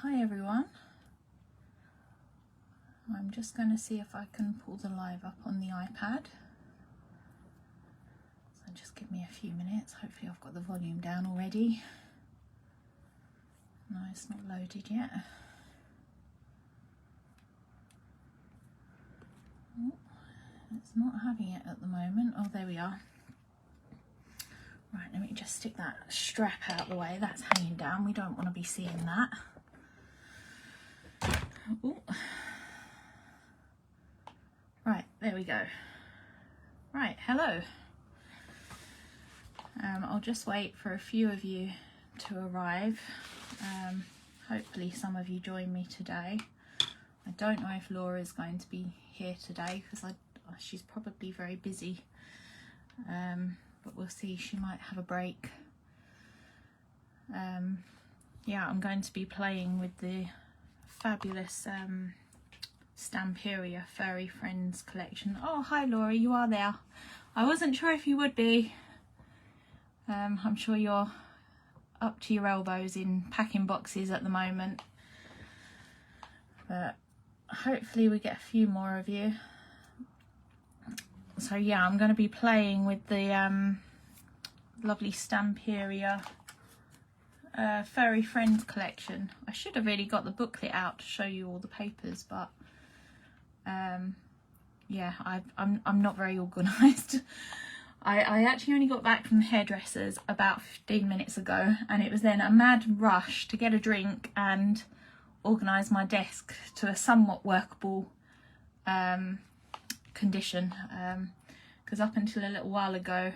Hi everyone. I'm just going to see if I can pull the live up on the iPad. So just give me a few minutes. Hopefully I've got the volume down already. No, it's not loaded yet. Oh, it's not having it at the moment. Oh, there we are. Right, let me just stick that strap out the way. That's hanging down. We don't want to be seeing that. Ooh. Right, there we go. Right, hello. I'll just wait for a few of you to arrive. Hopefully some of you join me today. I don't know if Laura's going to be here today because she's probably very busy. But we'll see, she might have a break. Yeah, I'm going to be playing with the fabulous Stamperia Furry Friends collection. Oh, hi Laura, you are there. I wasn't sure if you would be. I'm sure you're up to your elbows in packing boxes at the moment. But hopefully we get a few more of you. So yeah, I'm going to be playing with the lovely Stamperia Furry Friends collection. I should have really got the booklet out to show you all the papers, but yeah, I'm not very organised. I actually only got back from the hairdressers about 15 minutes ago, and it was then a mad rush to get a drink and organise my desk to a somewhat workable condition, because up until a little while ago,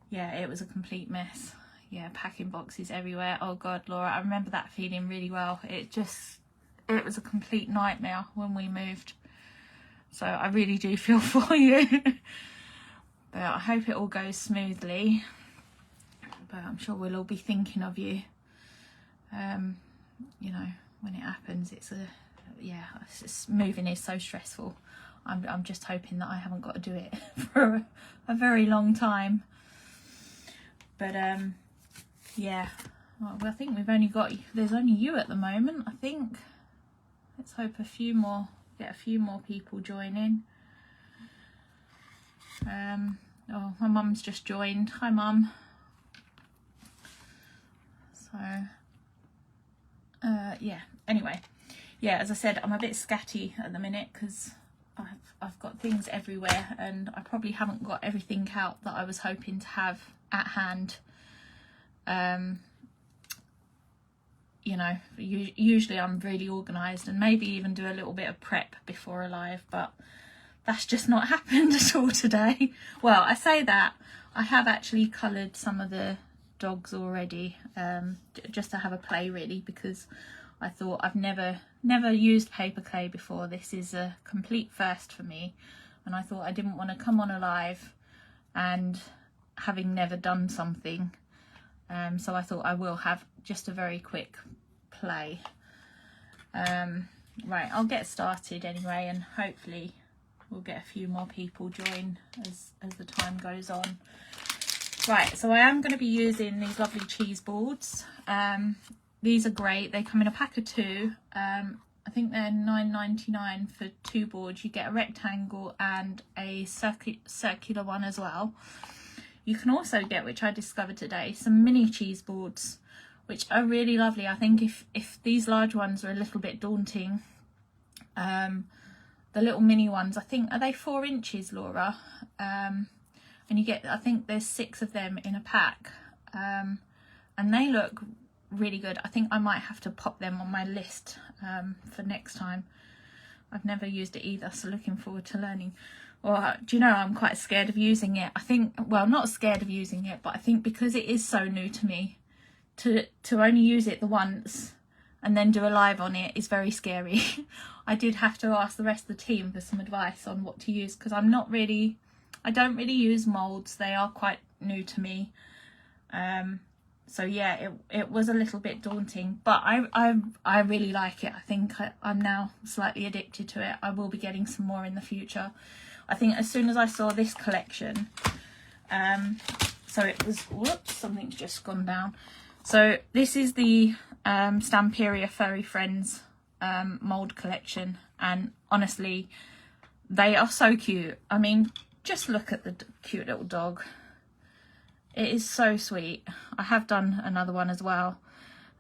yeah, it was a complete mess. Yeah, packing boxes everywhere. Oh god, Laura, I remember that feeling really well. It was a complete nightmare when we moved, so I really do feel for you. But I hope it all goes smoothly, but I'm sure we'll all be thinking of you. You know, when it happens, yeah, moving is so stressful. I'm just hoping that I haven't got to do it for a very long time. But yeah, well, I think there's only you at the moment, I think. Let's hope get a few more people joining. Oh, my mum's just joined. Hi mum. So yeah, anyway, yeah, as I said, I'm a bit scatty at the minute because I've got things everywhere, and I probably haven't got everything out that I was hoping to have at hand. You know, usually I'm really organised and maybe even do a little bit of prep before a live, but that's just not happened at all today. Well, I say that, I have actually coloured some of the dogs already, just to have a play really, because I thought I've never used paper clay before. This is a complete first for me, and I thought I didn't want to come on a live and having never done something, so I thought I will have just a very quick play. Right, I'll get started anyway, and hopefully we'll get a few more people join as the time goes on. Right, so I am going to be using these lovely cheese boards. These are great. They come in a pack of 2. I think they're $9.99 for 2 boards. You get a rectangle and a circular one as well. You can also get, which I discovered today, some mini cheese boards, which are really lovely. I think if these large ones are a little bit daunting, the little mini ones, I think, are they 4 inches, Laura? And you get, I think there's 6 of them in a pack, and they look really good. I think I might have to pop them on my list for next time. I've never used it either, so looking forward to learning. Well, do you know, I'm quite scared of using it. I think, well, not scared of using it, but I think because it is so new to me, to only use it the once and then do a live on it is very scary. I did have to ask the rest of the team for some advice on what to use, because I don't really use moulds. They are quite new to me. So yeah, it was a little bit daunting, but I really like it. I think I'm now slightly addicted to it. I will be getting some more in the future. I think as soon as I saw this collection, so it was, whoops, something's just gone down. So this is the Stamperia Furry Friends mould collection, and honestly they are so cute. I mean, just look at the cute little dog. It is so sweet. I have done another one as well.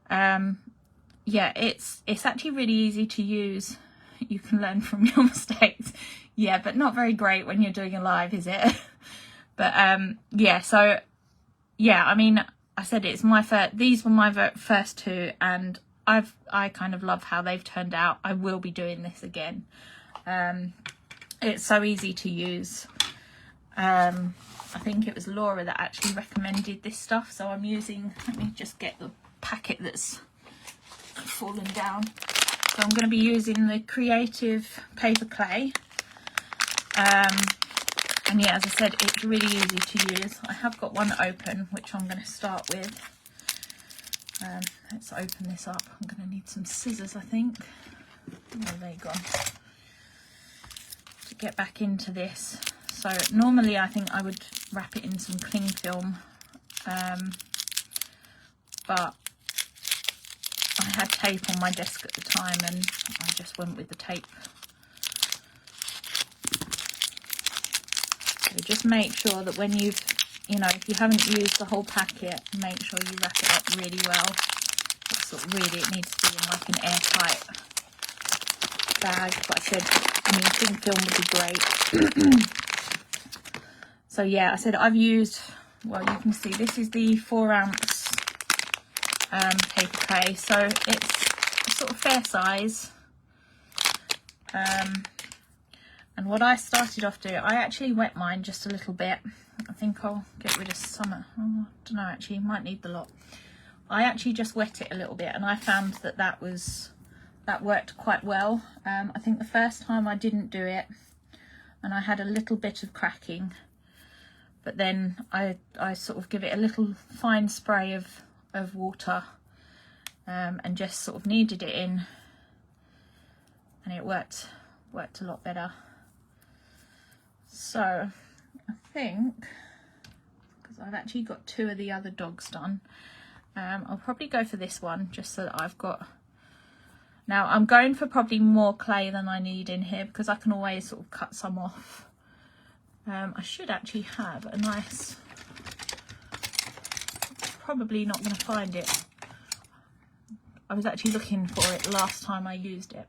Yeah, it's actually really easy to use. You can learn from your mistakes. Yeah, but not very great when you're doing a live, is it? But yeah, so yeah, I mean, I said it's my first, these were my first two, and I kind of love how they've turned out. I will be doing this again. It's so easy to use. I think it was Laura that actually recommended this stuff, so I'm using, let me just get the packet that's fallen down. So I'm going to be using the Creative paper clay. And yeah, as I said, it's really easy to use. I have got one open, which I'm going to start with. Let's open this up. I'm going to need some scissors, I think. Oh, there you go. To get back into this. So normally I think I would wrap it in some cling film, but I had tape on my desk at the time and I just went with the tape. So just make sure that when you've, you know, if you haven't used the whole packet, make sure you wrap it up really well. It's sort of really, it needs to be in like an airtight bag, but I said, I mean, cling film would be great. So yeah, I said I've used, well, you can see this is the 4 ounce paper clay, so it's sort of fair size. And what I started off doing, I actually wet mine just a little bit. I think I'll get rid of some, I don't know, actually might need the lot. I actually just wet it a little bit, and I found that that worked quite well. I think the first time I didn't do it and I had a little bit of cracking, but then I sort of give it a little fine spray of water, and just sort of kneaded it in, and it worked a lot better. So I think, because I've actually got 2 of the other dogs done, I'll probably go for this one just so that I've got, now I'm going for probably more clay than I need in here because I can always sort of cut some off. I should actually have a nice, probably not going to find it. I was actually looking for it last time I used it,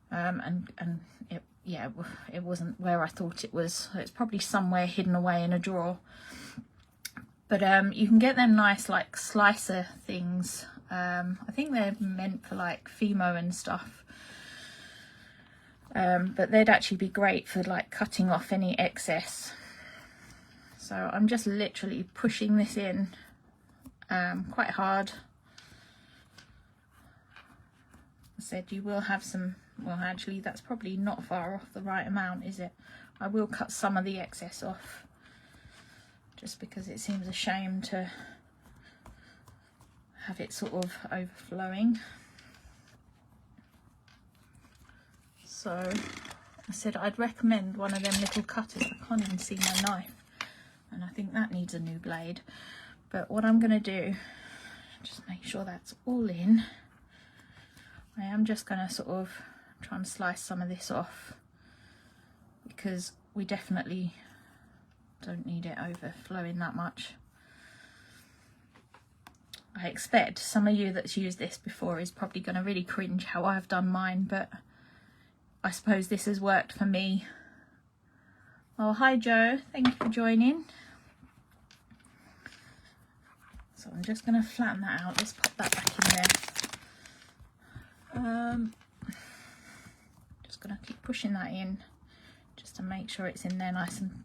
and it, yeah, it wasn't where I thought it was. It's probably somewhere hidden away in a drawer. But you can get them nice like slicer things. I think they're meant for like Fimo and stuff. But they'd actually be great for like cutting off any excess. So I'm just literally pushing this in quite hard. I said you will have some, well actually that's probably not far off the right amount, is it? I will cut some of the excess off just because it seems a shame to have it sort of overflowing. So I said I'd recommend one of them little cutters. I can't even see my knife, and I think that needs a new blade. But what I'm going to do, just make sure that's all in. I am just going to sort of try and slice some of this off because we definitely don't need it overflowing that much. I expect some of you that's used this before is probably going to really cringe how I've done mine, but I suppose this has worked for me. Oh, hi Joe, thank you for joining. So I'm just going to flatten that out. Let's pop that back in there. Just going to keep pushing that in just to make sure it's in there nice and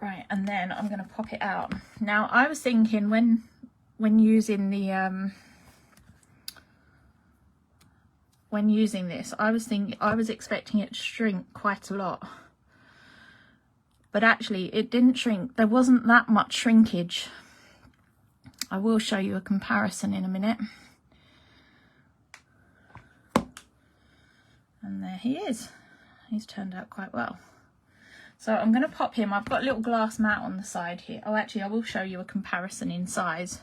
right, and then I'm going to pop it out. Now I was thinking when using the when using this, I was expecting it to shrink quite a lot, but actually it didn't shrink. There wasn't that much shrinkage. I will show you a comparison in a minute. And there he is. He's turned out quite well. So I'm going to pop him. I've got a little glass mat on the side here. Oh, actually, I will show you a comparison in size.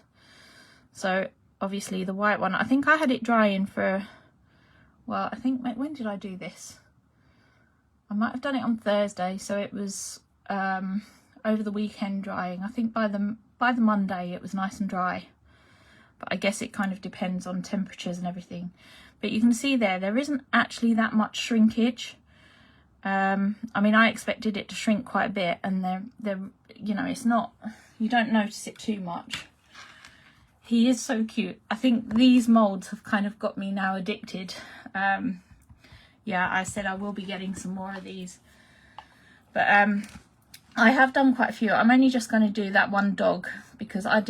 So obviously the white one, I think I had it drying for, well, I think, when did I do this? I might have done it on Thursday, so it was over the weekend drying. I think by the Monday it was nice and dry, but I guess it kind of depends on temperatures and everything. But you can see there isn't actually that much shrinkage. I mean, I expected it to shrink quite a bit, and they're you know, it's not, you don't notice it too much. He is so cute. I think these molds have kind of got me now addicted. Yeah, I said I will be getting some more of these, but I have done quite a few. I'm only just going to do that one dog because I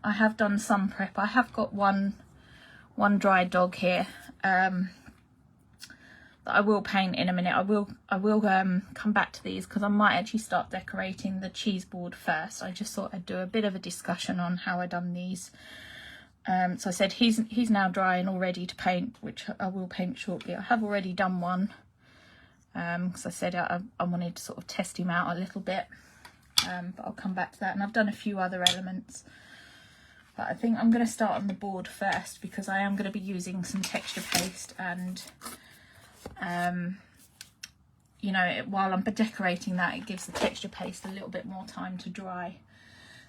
have done some prep. I have got one dry dog here that I will paint in a minute. I will come back to these because I might actually start decorating the cheese board first. I just thought I'd do a bit of a discussion on how I done these. So I said he's now dry and all ready to paint, which I will paint shortly. I have already done one because I said I wanted to sort of test him out a little bit, but I'll come back to that. And I've done a few other elements, but I think I'm going to start on the board first because I am going to be using some texture paste, and you know, while I'm decorating that, it gives the texture paste a little bit more time to dry.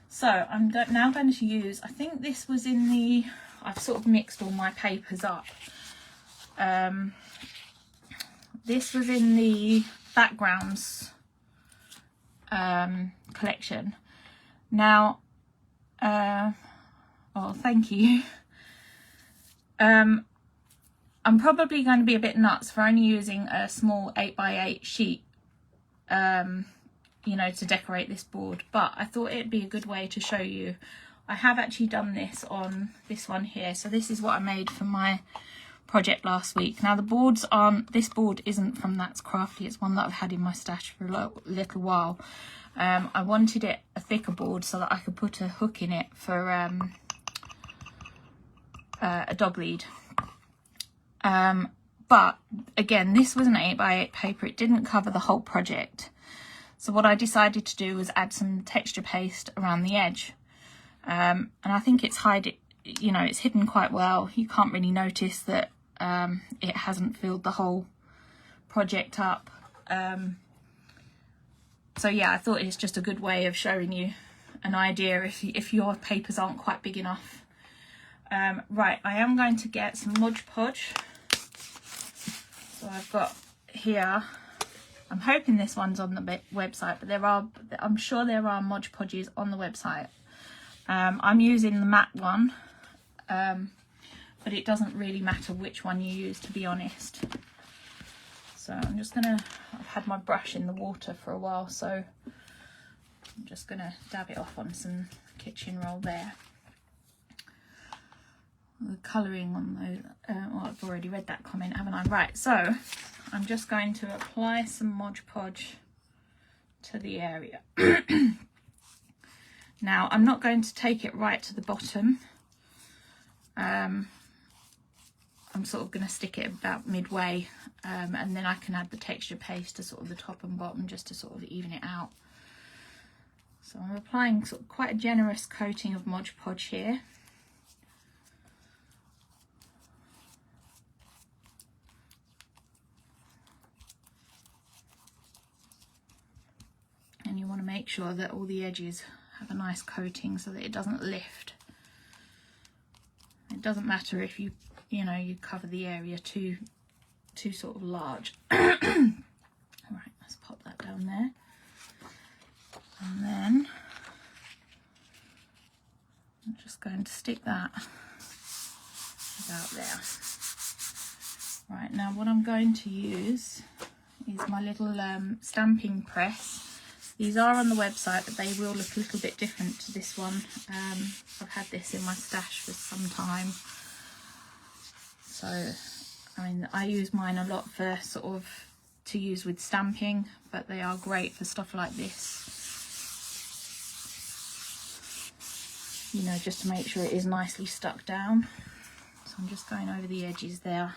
So I'm now going to use, I think this was in the, I've sort of mixed all my papers up. This was in the backgrounds collection. Now, oh, thank you. I'm probably going to be a bit nuts for only using a small 8x8 sheet, you know, to decorate this board, but I thought it'd be a good way to show you. I have actually done this on this one here. So this is what I made for my project last week. Now the boards aren't, this board isn't from That's Crafty. It's one that I've had in my stash for a little while. I wanted it a thicker board so that I could put a hook in it for a dog lead. But again, this was an 8x8 paper. It didn't cover the whole project. So what I decided to do was add some texture paste around the edge. And I think it's you know, it's hidden quite well. You can't really notice that it hasn't filled the whole project up. So yeah, I thought it's just a good way of showing you an idea if your papers aren't quite big enough. Right, I am going to get some Mod Podge. So I've got here, I'm hoping this one's on the website, but I'm sure there are Mod Podges on the website. I'm using the matte one, but it doesn't really matter which one you use, to be honest. So I'm just gonna, I've had my brush in the water for a while, so I'm just gonna dab it off on some kitchen roll there. The colouring on those, well, I've already read that comment, haven't I? Right, so I'm just going to apply some Mod Podge to the area. Now, I'm not going to take it right to the bottom. I'm sort of going to stick it about midway, and then I can add the texture paste to sort of the top and bottom just to sort of even it out. So I'm applying sort of quite a generous coating of Mod Podge here. And you want to make sure that all the edges have a nice coating so that it doesn't lift. It doesn't matter if you cover the area too sort of large. Right, let's pop that down there. And then I'm just going to stick that about there. Right, now what I'm going to use is my little stamping press. These are on the website, but they will look a little bit different to this one. I've had this in my stash for some time. So, I mean, I use mine a lot for sort of to use with stamping, but they are great for stuff like this. You know, just to make sure it is nicely stuck down. So I'm just going over the edges there.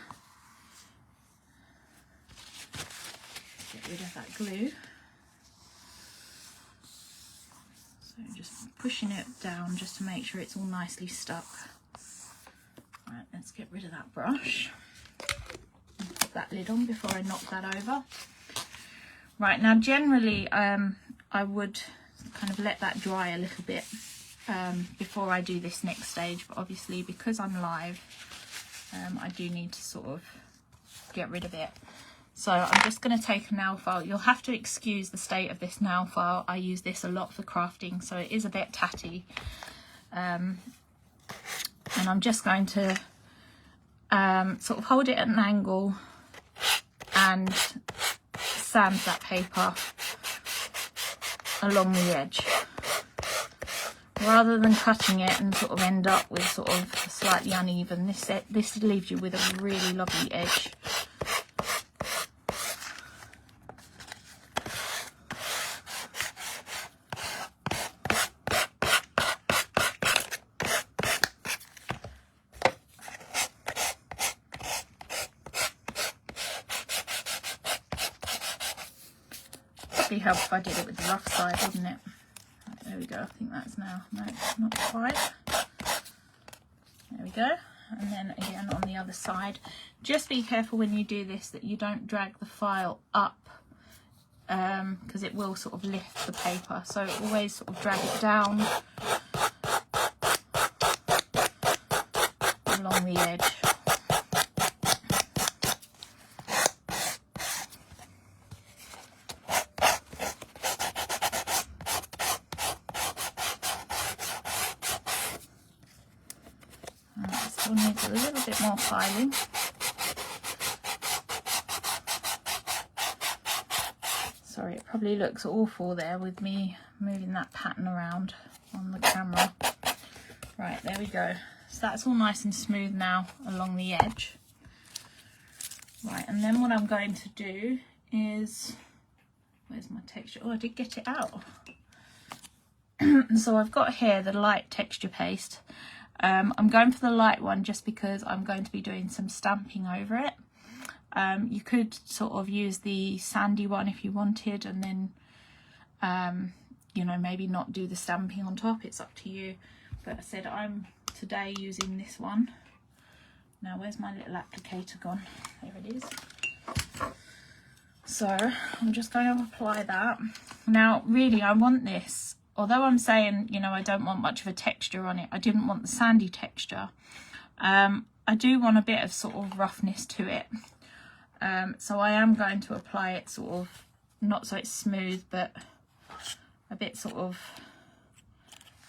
Get rid of that glue. So just pushing it down just to make sure it's all nicely stuck. Right, let's get rid of that brush. Put that lid on before I knock that over. Right, now generally I would kind of let that dry a little bit before I do this next stage, but obviously because I'm live, I do need to sort of get rid of it. So I'm just going to take a nail file. You'll have to excuse the state of this nail file. I use this a lot for crafting, so it is a bit tatty. And I'm just going to sort of hold it at an angle and sand that paper along the edge, rather than cutting it and sort of end up with sort of slightly uneven. This leaves you with a really lovely edge. Probably help if I did it with the rough side, wouldn't it? Right, there we go. I think that's now, no, not quite. There we go. And then again on the other side. Just be careful when you do this that you don't drag the file up, because it will sort of lift the paper. So always sort of drag it down along the edge. Still needs a little bit more filing. Sorry, it probably looks awful there with me moving that pattern around on the camera. Right, there we go. So that's all nice and smooth now along the edge. Right, and then what I'm going to do is, where's my texture? Oh, I did get it out. So I've got here the light texture paste. I'm going for the light one just because I'm going to be doing some stamping over it. You could sort of use the sandy one if you wanted, and then you know, maybe not do the stamping on top. It's up to you, but I said I'm today using this one. Now where's my little applicator gone? There it is. So I'm just going to apply that. Now really I want this, although I'm saying, you know, I don't want much of a texture on it, I didn't want the sandy texture. I do want a bit of sort of roughness to it. So I am going to apply it sort of, not so it's smooth, but a bit sort of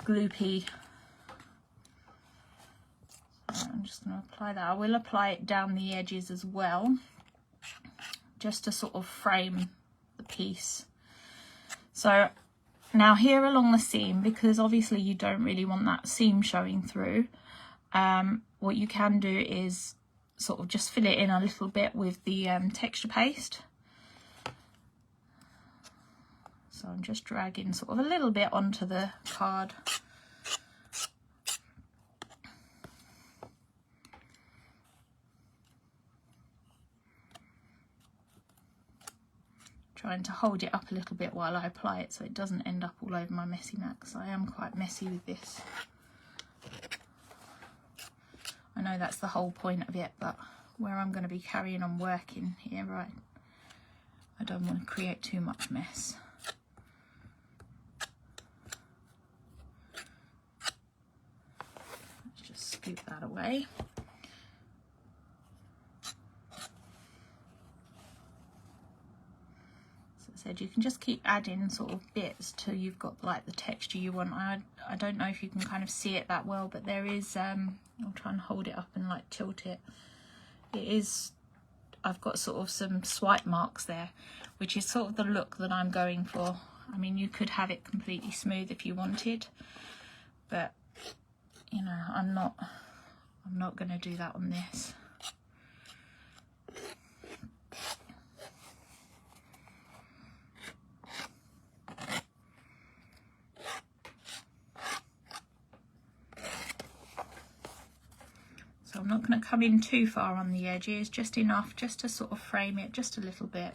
gloopy. So I'm just going to apply that. I will apply it down the edges as well, just to sort of frame the piece. So now here along the seam, because obviously you don't really want that seam showing through, what you can do is sort of just fill it in a little bit with the texture paste. So I'm just dragging sort of a little bit onto the card. Trying to hold it up a little bit while I apply it so it doesn't end up all over my messy mat, because I am quite messy with this. I know that's the whole point of it, but where I'm going to be carrying on working here, right, I don't want to create too much mess. Let's just scoop that away. You can just keep adding sort of bits till you've got like the texture you want. I don't know if you can kind of see it that well, but there is I'll try and hold it up and like tilt it. It is, I've got sort of some swipe marks there, which is sort of the look that I'm going for. I mean, you could have it completely smooth if you wanted, but you know, I'm not going to do that on this. So I'm not going to come in too far on the edges, just enough just to sort of frame it just a little bit.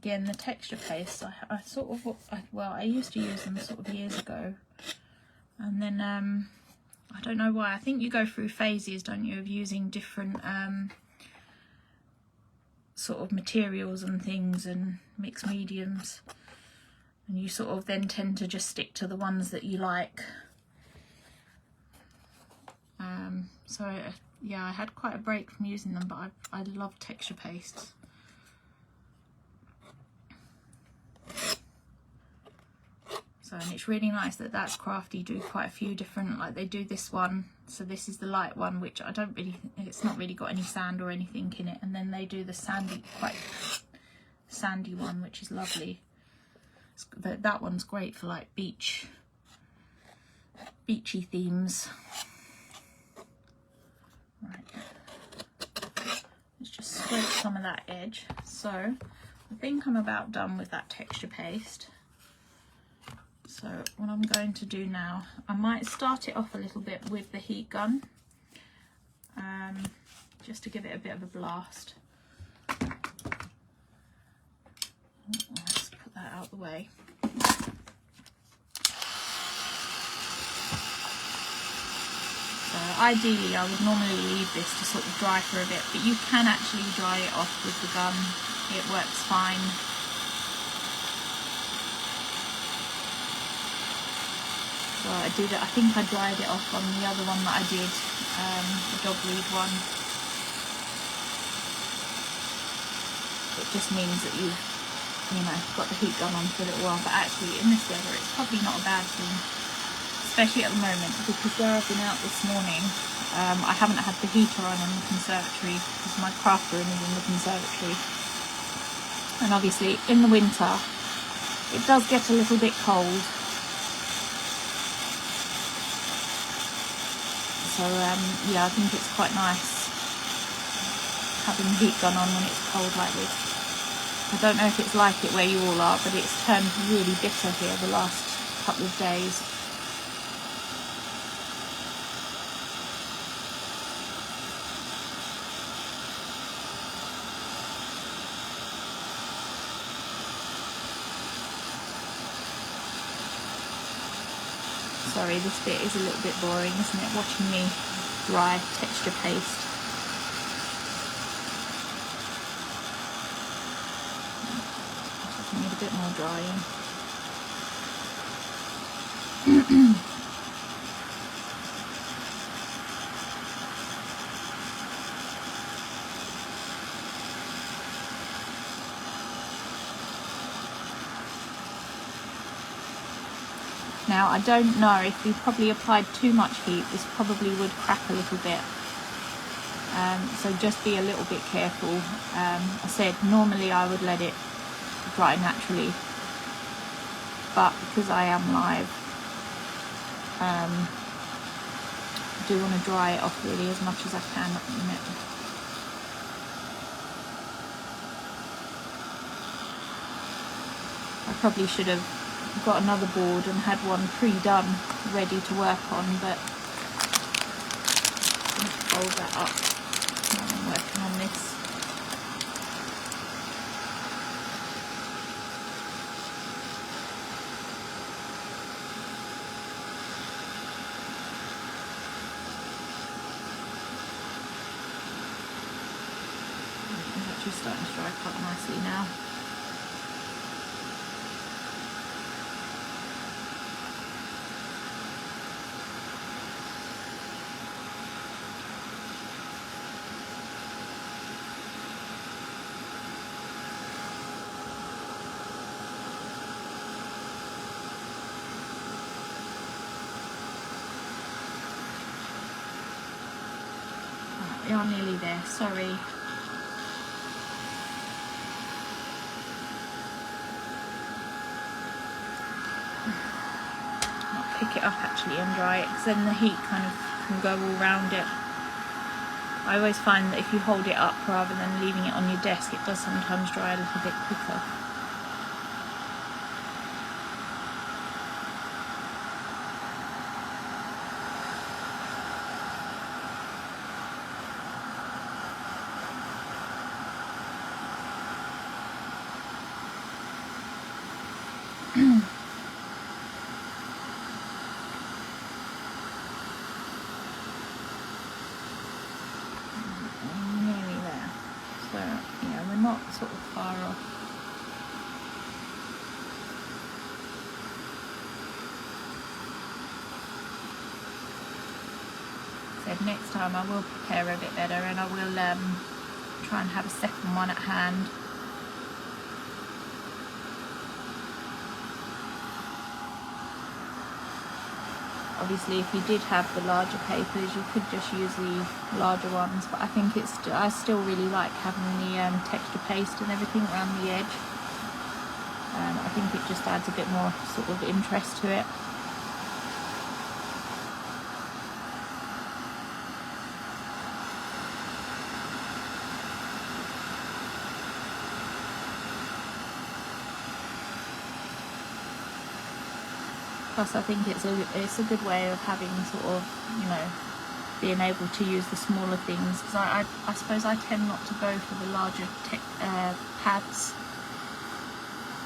again, the texture paste, I sort of, well, I used to use them sort of years ago, and then I don't know why. I think you go through phases, don't you, of using different sort of materials and things and mixed mediums, and you sort of then tend to just stick to the ones that you like. So yeah, I had quite a break from using them, but I love texture pastes. So, and it's really nice that that's Crafty do quite a few different, like they do this one, so this is the light one, which I don't really, it's not really got any sand or anything in it, and then they do the sandy, quite sandy one, which is lovely. That one's great for like beachy themes. Right, let's just scrape some of that edge. So I think I'm about done with that texture paste. So what I'm going to do now, I might start it off a little bit with the heat gun, just to give it a bit of a blast. Let's put that out of the way. So ideally I would normally leave this to sort of dry for a bit, but you can actually dry it off with the gun. It works fine. So I think I dried it off on the other one that I did, the dogweed one. It just means that you've, got the heat gun on for a little while, but actually in this weather it's probably not a bad thing. Especially at the moment, because where I've been out this morning, I haven't had the heater on in the conservatory because my craft room is in the conservatory. And obviously in the winter, it does get a little bit cold. So yeah, I think it's quite nice having the heat gun on when it's cold like this. I don't know if it's like it where you all are, but it's turned really bitter here the last couple of days. Sorry, this bit is a little bit boring, isn't it? Watching me dry texture paste. I need a bit more drying. Now, I don't know if we probably applied too much heat, this probably would crack a little bit. So just be a little bit careful. I said normally I would let it dry naturally, but because I am live, I do want to dry it off really as much as I can at the minute. I probably should have got another board and had one pre-done ready to work on, but I'm going to fold that up while I'm working on this. It's actually starting to dry quite nicely now. We are nearly there, sorry. I'll pick it up actually and dry it, because then the heat kind of can go all round it. I always find that if you hold it up rather than leaving it on your desk, it does sometimes dry a little bit quicker. not sort of far off. So next time I will prepare a bit better, and I will try and have a second one at hand. Obviously, if you did have the larger papers, you could just use the larger ones, but I think I still really like having the texture paste and everything around the edge. I think it just adds a bit more sort of interest to it. Plus, I think it's a good way of having sort of, you know, being able to use the smaller things. Because I suppose I tend not to go for the larger pads.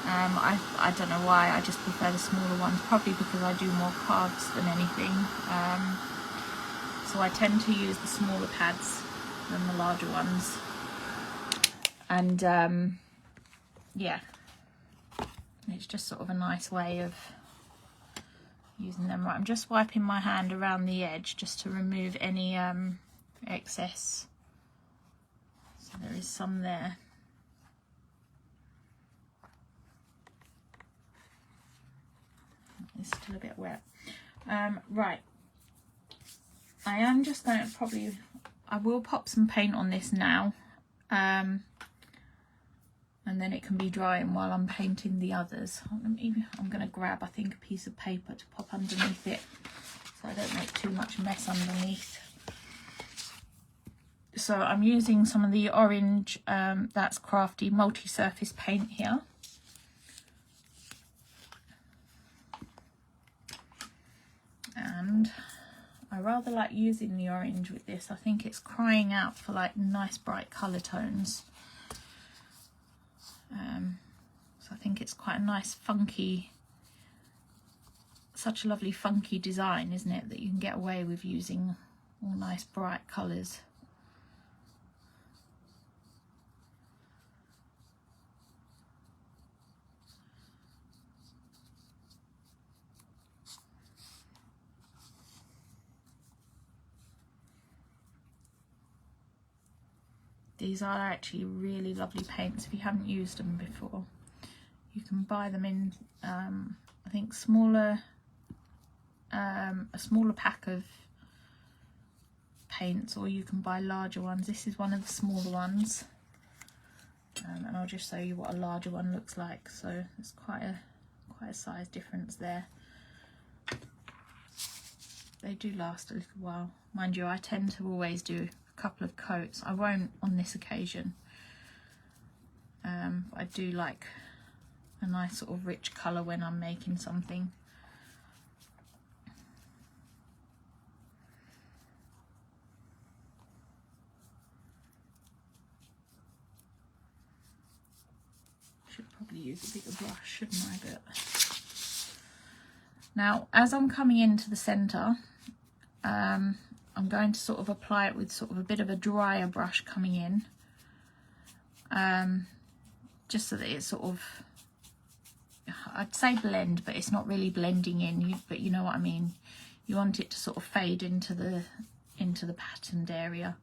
I don't know why, I just prefer the smaller ones, probably because I do more cards than anything. So I tend to use the smaller pads than the larger ones. And yeah, it's just sort of a nice way of using them. Right, I'm just wiping my hand around the edge just to remove any excess. So there is some there. It's still a bit wet. Right, I am just going to I will pop some paint on this now, and then it can be drying while I'm painting the others. I'm going to grab, I think, a piece of paper to pop underneath it so I don't make too much mess underneath. So I'm using some of the orange, that's Crafty multi-surface paint here. And I rather like using the orange with this. I think it's crying out for like nice bright colour tones. So I think it's quite a nice funky, such a lovely funky design, isn't it, that you can get away with using all nice bright colours. These are actually really lovely paints. If you haven't used them before, you can buy them in I think a smaller pack of paints, or you can buy larger ones. This is one of the smaller ones, and I'll just show you what a larger one looks like. So there's quite a size difference there. They do last a little while, mind you. I tend to always do a couple of coats. I won't on this occasion. I do like a nice sort of rich colour when I'm making something. Should probably use a bigger brush, shouldn't I? But now, as I'm coming into the centre, I'm going to sort of apply it with sort of a bit of a drier brush coming in, just so that it's sort of, I'd say blend, but it's not really blending in, but you know what I mean. You want it to sort of fade into the patterned area.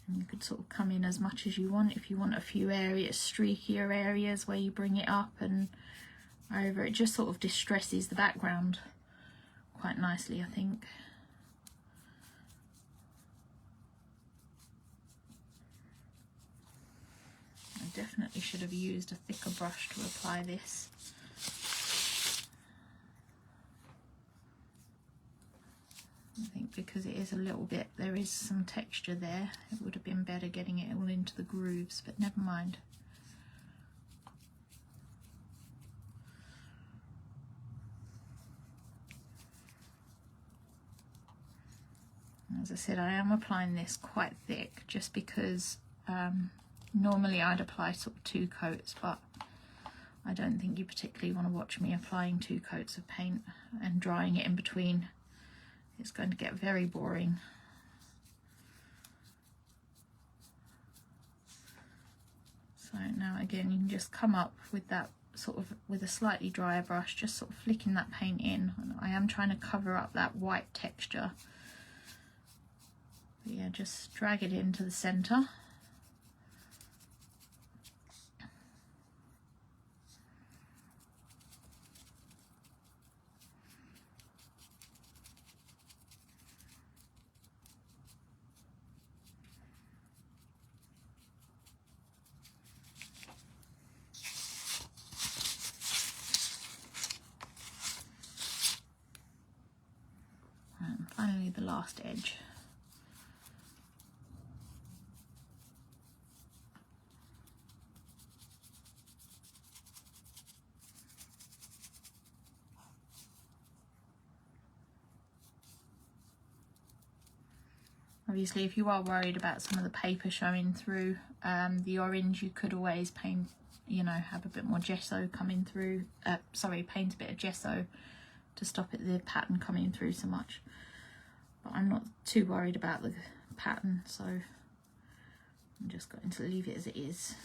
And you could sort of come in as much as you want. If you want a few areas, streakier areas where you bring it up and over, it just sort of distresses the background quite nicely, I think. I definitely should have used a thicker brush to apply this. I think because it is a little bit, there is some texture there, it would have been better getting it all into the grooves, but never mind. As I said, I am applying this quite thick just because Normally I'd apply sort of 2 coats, but I don't think you particularly want to watch me applying 2 coats of paint and drying it in between. It's going to get very boring. So now again, you can just come up with that sort of, with a slightly drier brush, just sort of flicking that paint in. And I am trying to cover up that white texture. But yeah, just drag it into the center. And finally the last edge. Obviously, if you are worried about some of the paper showing through the orange, you could always paint, you know, have a bit more gesso coming through, paint a bit of gesso to stop the pattern coming through so much. But I'm not too worried about the pattern, so I'm just going to leave it as it is.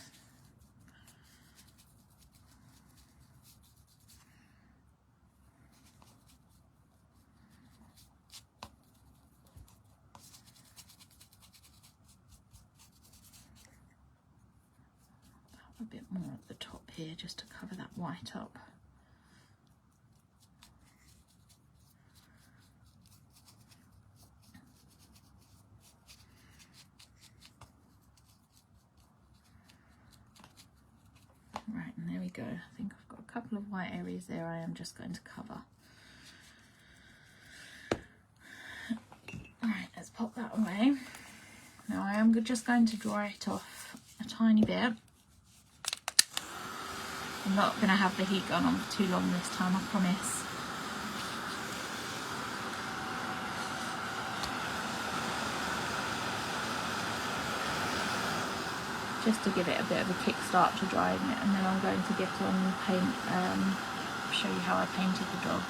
A bit more at the top here just to cover that white up. Right, and there we go. I think I've got a couple of white areas there I am just going to cover. Right, let's pop that away. Now I am just going to dry it off a tiny bit. I'm not going to have the heat gun on for too long this time, I promise. Just to give it a bit of a kickstart to drying it, and then I'm going to get on the paint, show you how I painted the dog.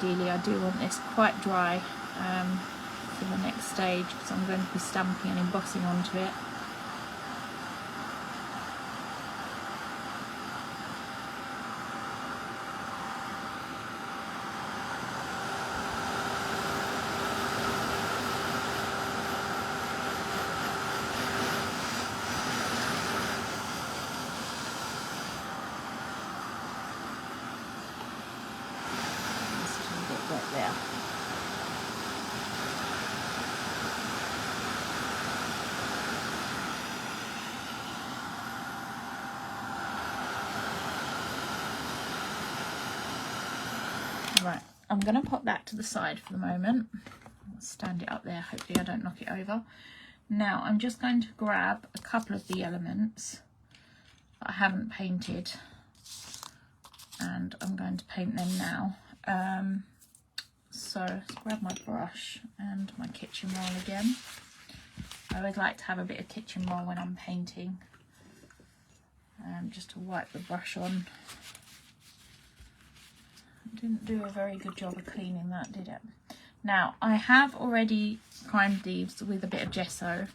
Ideally I do want this quite dry for the next stage, because I'm going to be stamping and embossing onto it. There. Right, I'm going to pop that to the side for the moment. I'll stand it up there, hopefully I don't knock it over. Now I'm just going to grab a couple of the elements that I haven't painted, and I'm going to paint them now. So let's grab my brush and my kitchen roll again. I always like to have a bit of kitchen roll when I'm painting, just to wipe the brush on. Didn't do a very good job of cleaning that, did it? Now I have already primed these with a bit of gesso.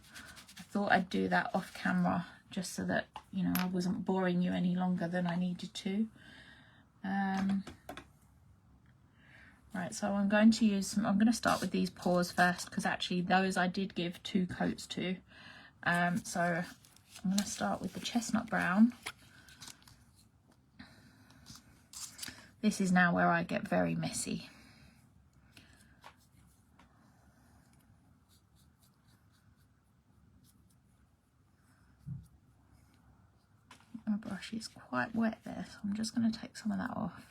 I thought I'd do that off camera just so that, you know, I wasn't boring you any longer than I needed to. Right, so I'm going to use some, I'm going to start with these paws first, because actually those I did give 2 coats to. So I'm going to start with the chestnut brown. This is now where I get very messy. My brush is quite wet there, so I'm just going to take some of that off.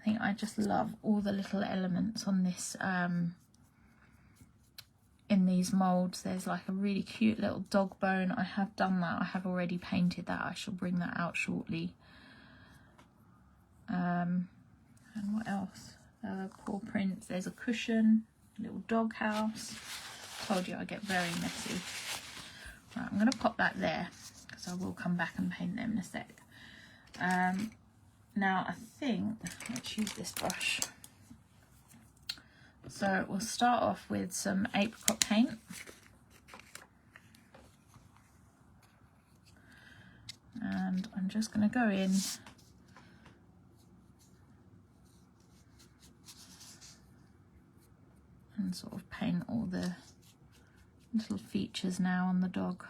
think I just love all the little elements on this, in these molds. There's like a really cute little dog bone. I have done that. I have already painted that. I shall bring that out shortly. And what else? Paw prints. There's a cushion, a little dog house. Told you I get very messy. Right, I'm going to pop that there because I will come back and paint them in a sec. Now I think, let's use this brush. So we'll start off with some apricot paint. And I'm just going to go in and sort of paint all the little features now on the dog.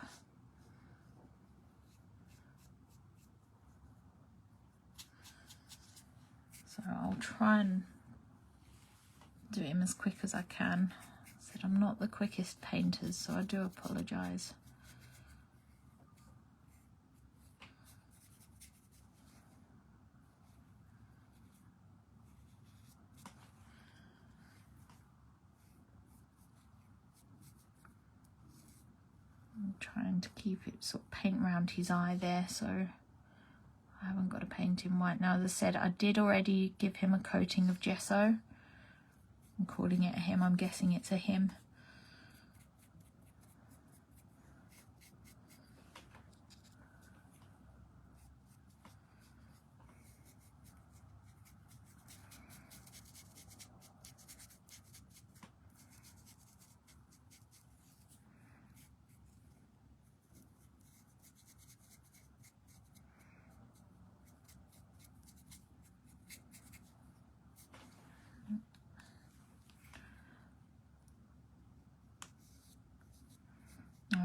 So I'll try and do him as quick as I can. I said I'm not the quickest painter, so I do apologise. I'm trying to keep it sort of paint around his eye there, so I haven't got to paint him white. Now, as I said, I did already give him a coating of gesso. I'm calling it a him, I'm guessing it's a him.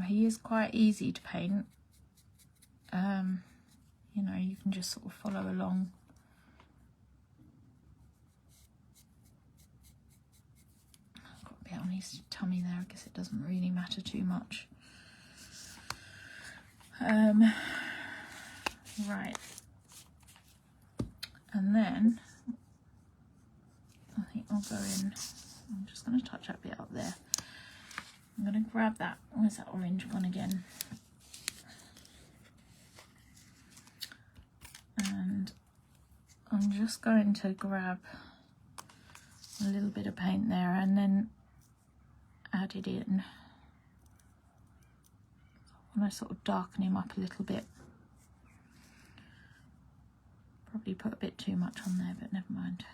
He is quite easy to paint. You know, you can just sort of follow along. Got a bit on his tummy there, I guess it doesn't really matter too much. Right. And then I think I'll go in, I'm just going to touch that bit up there. I'm going to grab that, where's that orange gone again? And I'm just going to grab a little bit of paint there and then add it in. I want to sort of darken him up a little bit. Probably put a bit too much on there, but never mind.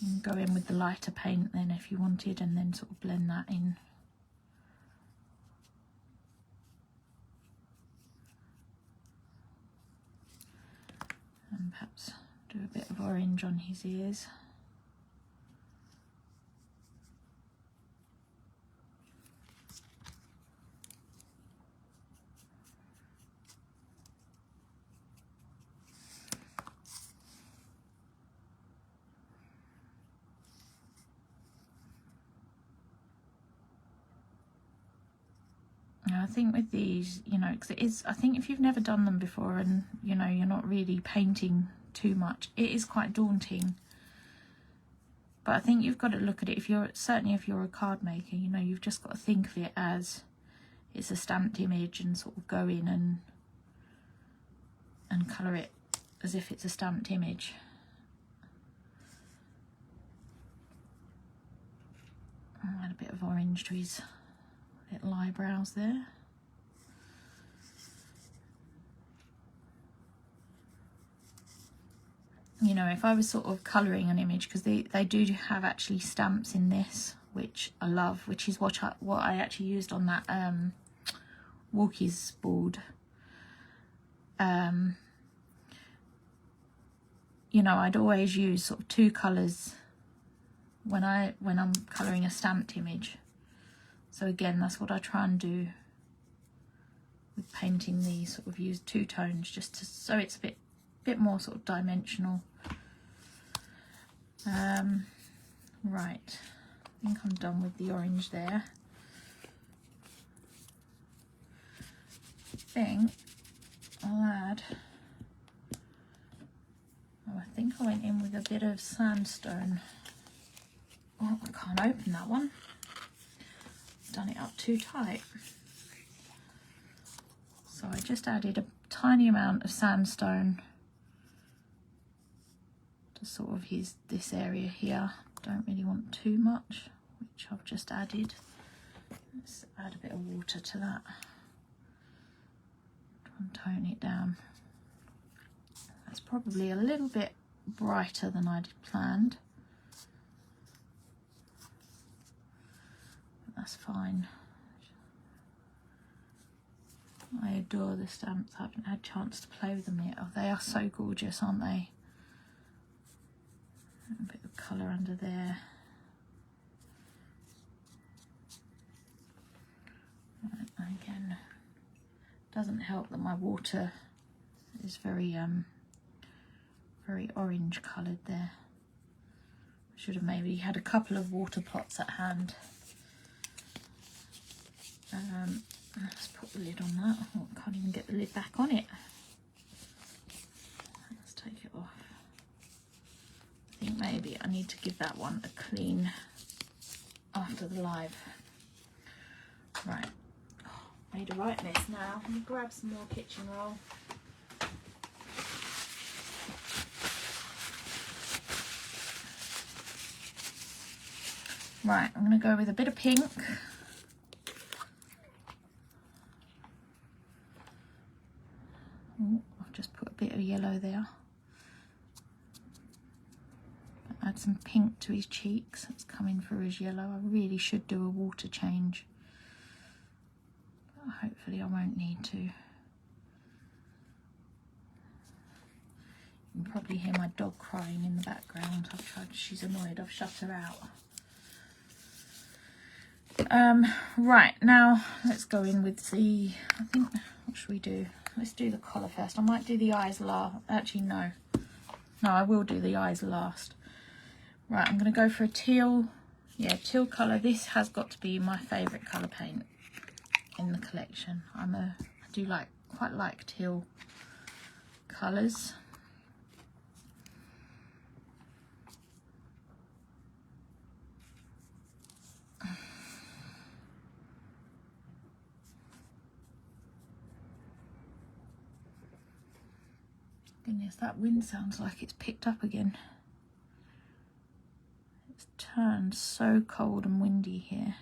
You can go in with the lighter paint then if you wanted, and then sort of blend that in. And perhaps do a bit of orange on his ears. I think with these, you know, because it is, I think if you've never done them before and, you know, you're not really painting too much, it is quite daunting. But I think you've got to look at it, if you're, certainly if you're a card maker, you know, you've just got to think of it as it's a stamped image and sort of go in and colour it as if it's a stamped image. I'll add a bit of orange to his little eyebrows there. You know, if I was sort of colouring an image, because they do have actually stamps in this, which I love, which is what I actually used on that walkies board. You know, I'd always use sort of two colours when I'm colouring a stamped image. So again, that's what I try and do with painting these, sort of use two tones just to, so it's a bit more sort of dimensional. Right, I think I'm done with the orange there. I think I'll add, oh, I think I went in with a bit of sandstone. Oh, I can't open that one. Done it up too tight. So I just added a tiny amount of sandstone to sort of this area here. Don't really want too much, which I've just added. Let's add a bit of water to that. Try and tone it down. That's probably a little bit brighter than I'd planned. But that's fine. I adore the stamps. I haven't had a chance to play with them yet. Oh, they are so gorgeous, aren't they? A bit of colour under there. Right, again, doesn't help that my water is very orange coloured there. Should have maybe had a couple of water pots at hand. Let's put the lid on that. Oh, I can't even get the lid back on it. Let's take it off. I think maybe I need to give that one a clean after the live. Right. Oh, made a right mess now. Let me grab some more kitchen roll. Right, I'm going to go with a bit of pink. Oh, I've just put a bit of yellow there. Add some pink to his cheeks. That's coming through as yellow. I really should do a water change. But hopefully I won't need to. You can probably hear my dog crying in the background. She's annoyed, I've shut her out. Right, now let's go in with the, I think, what should we do? Let's do the collar first. I might do the eyes last. Actually, no. No, I will do the eyes last. Right, I'm going to go for a teal. Yeah, teal colour. This has got to be my favourite colour paint in the collection. I do quite like teal colours. Goodness, that wind sounds like it's picked up again. It's turned so cold and windy here.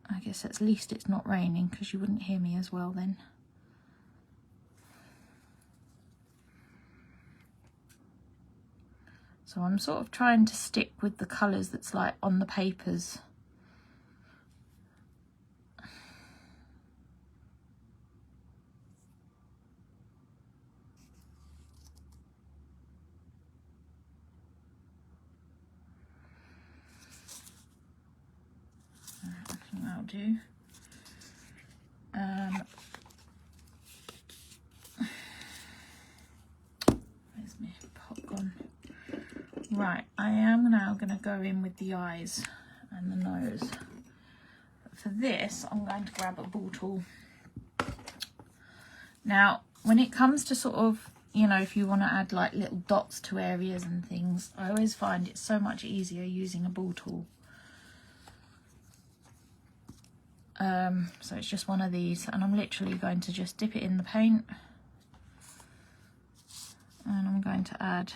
I guess at least it's not raining, because you wouldn't hear me as well then. So I'm sort of trying to stick with the colours that's like on the papers. I think that'll do. Where's my pot gone? Right, I am now going to go in with the eyes and the nose. But for this, I'm going to grab a ball tool. Now, when it comes to sort of, you know, if you want to add like little dots to areas and things, I always find it's so much easier using a ball tool. So it's just one of these, and I'm literally going to just dip it in the paint, and I'm going to add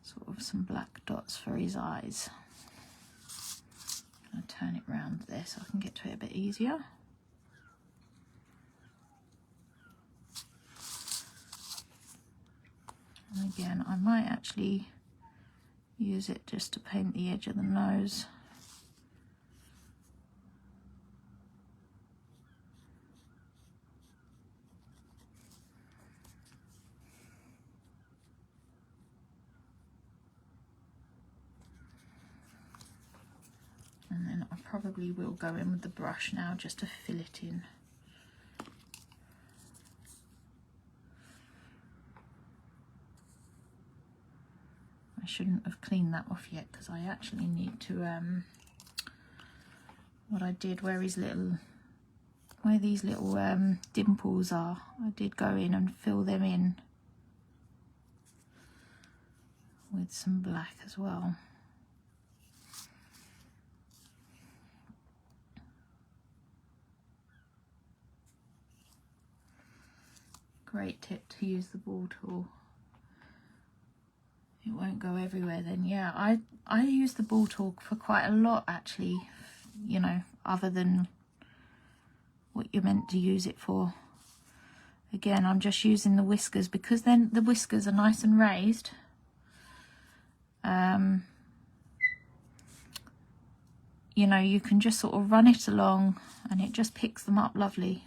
sort of some black dots for his eyes. I'm going to turn it round there so I can get to it a bit easier. And again, I might actually use it just to paint the edge of the nose. And then I probably will go in with the brush now just to fill it in. I shouldn't have cleaned that off yet because I actually need to, what I did, where these little dimples are, I did go in and fill them in with some black as well. Great tip to use the ball tool. It won't go everywhere then. Yeah, I use the ball tool for quite a lot actually, you know, other than what you're meant to use it for. Again, I'm just using the whiskers because then the whiskers are nice and raised. You know, you can just sort of run it along and it just picks them up lovely.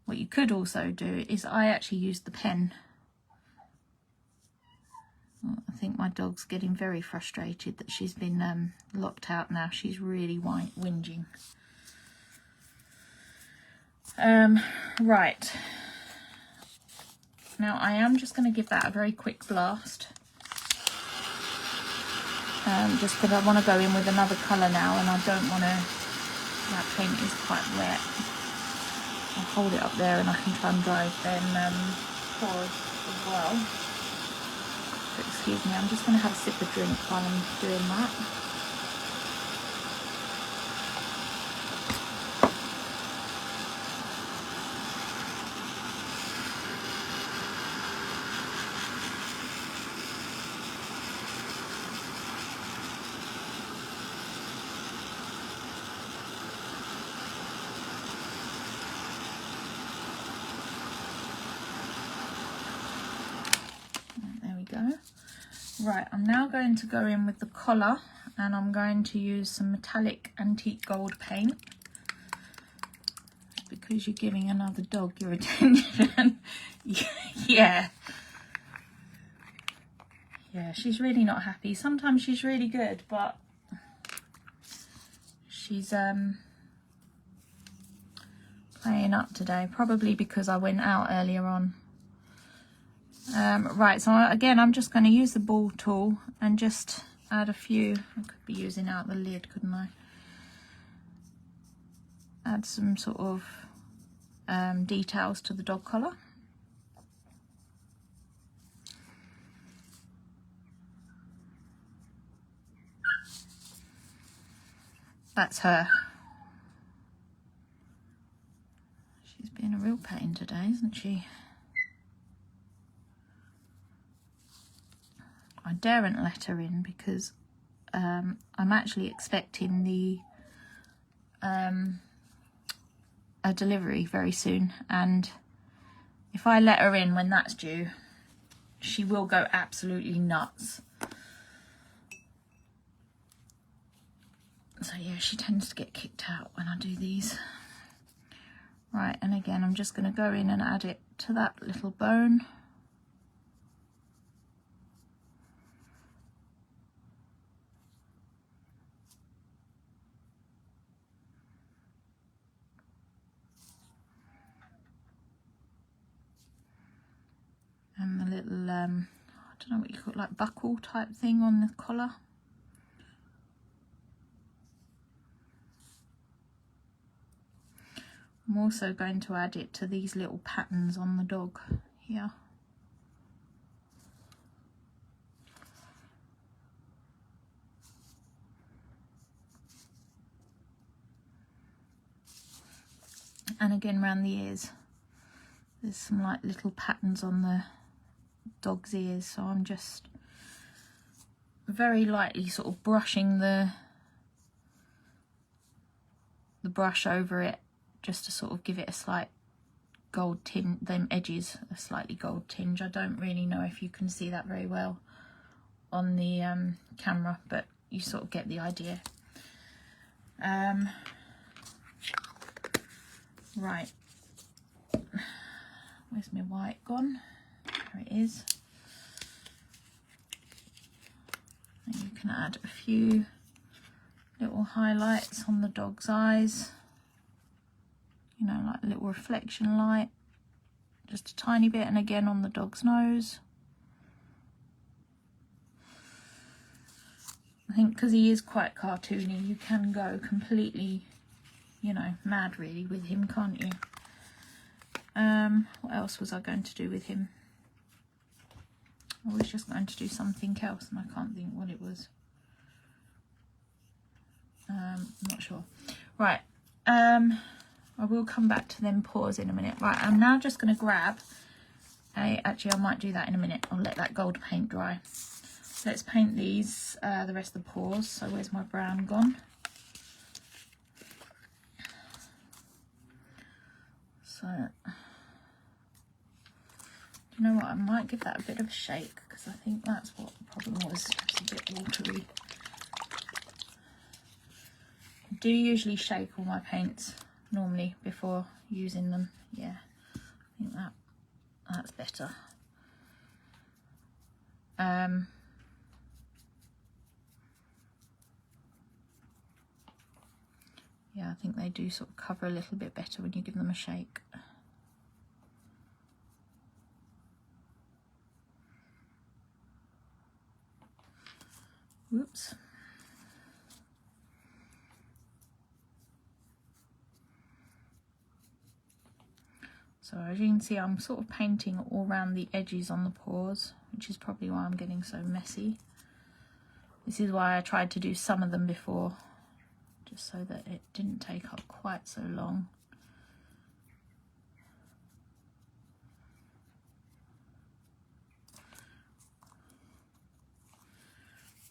What you could also do is I actually use the pen. I think my dog's getting very frustrated that she's been locked out now. She's really whinging. Right. Now I am just going to give that a very quick blast. Just because I want to go in with another colour now and I don't want to, that paint is quite wet. I'll hold it up there and I can try and dry then pause as well. So excuse me, I'm just going to have a sip of drink while I'm doing that. Right, I'm now going to go in with the collar and I'm going to use some metallic antique gold paint. Because you're giving another dog your attention. Yeah, she's really not happy. Sometimes she's really good, but she's playing up today, probably because I went out earlier on. Right, so again, I'm just going to use the ball tool and just add a few. I could be using out the lid, couldn't I? Add some sort of details to the dog collar. That's her. She's been a real pain today, isn't she? I daren't let her in because I'm actually expecting a delivery very soon, and if I let her in when that's due, she will go absolutely nuts. So yeah, she tends to get kicked out when I do these. Right, and again, I'm just going to go in and add it to that little bone. And the little, I don't know what you call it, like buckle type thing on the collar. I'm also going to add it to these little patterns on the dog here. And again around the ears. There's some like little patterns on the dog's ears, so I'm just very lightly sort of brushing the brush over it, just to sort of give it a slight gold tinge, them edges a slightly gold tinge. I don't really know if you can see that very well on the camera, but you sort of get the idea. Right, where's my white gone? There it is. And you can add a few little highlights on the dog's eyes, you know, like a little reflection light, just a tiny bit, and again on the dog's nose. I think because he is quite cartoony, you can go completely, you know, mad really with him, can't you? What else was I going to do with him? I was just going to do something else and I can't think what it was. I'm not sure. Right, I will come back to them paws in a minute. Right, I'm now just going to grab actually I might do that in a minute. I'll let that gold paint dry. Let's paint these, the rest of the paws. So where's my brown gone? So, you know what, I might give that a bit of a shake because I think that's what the problem was. It's a bit watery. I do usually shake all my paints normally before using them. Yeah, I think that's better. Yeah, I think they do sort of cover a little bit better when you give them a shake. Whoops. So as you can see, I'm sort of painting all around the edges on the paws, which is probably why I'm getting so messy. This is why I tried to do some of them before, just so that it didn't take up quite so long.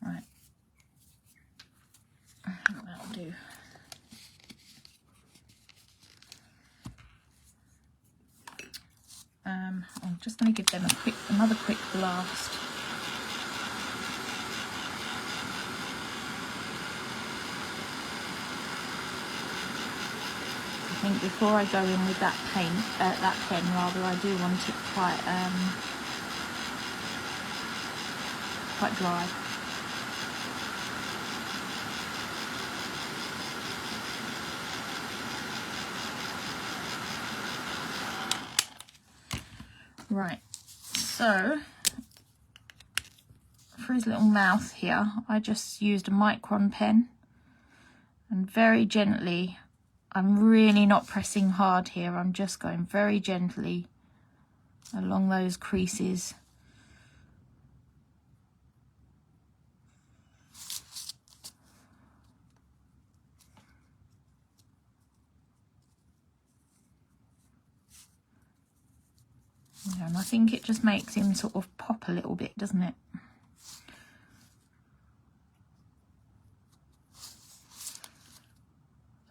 Right, I think that'll do. I'm just going to give them another quick blast. I think before I go in with that paint, that pen rather, I do want it quite dry. Right, so for his little mouth here, I just used a micron pen and very gently, I'm really not pressing hard here, I'm just going very gently along those creases. Yeah, and I think it just makes him sort of pop a little bit, doesn't it?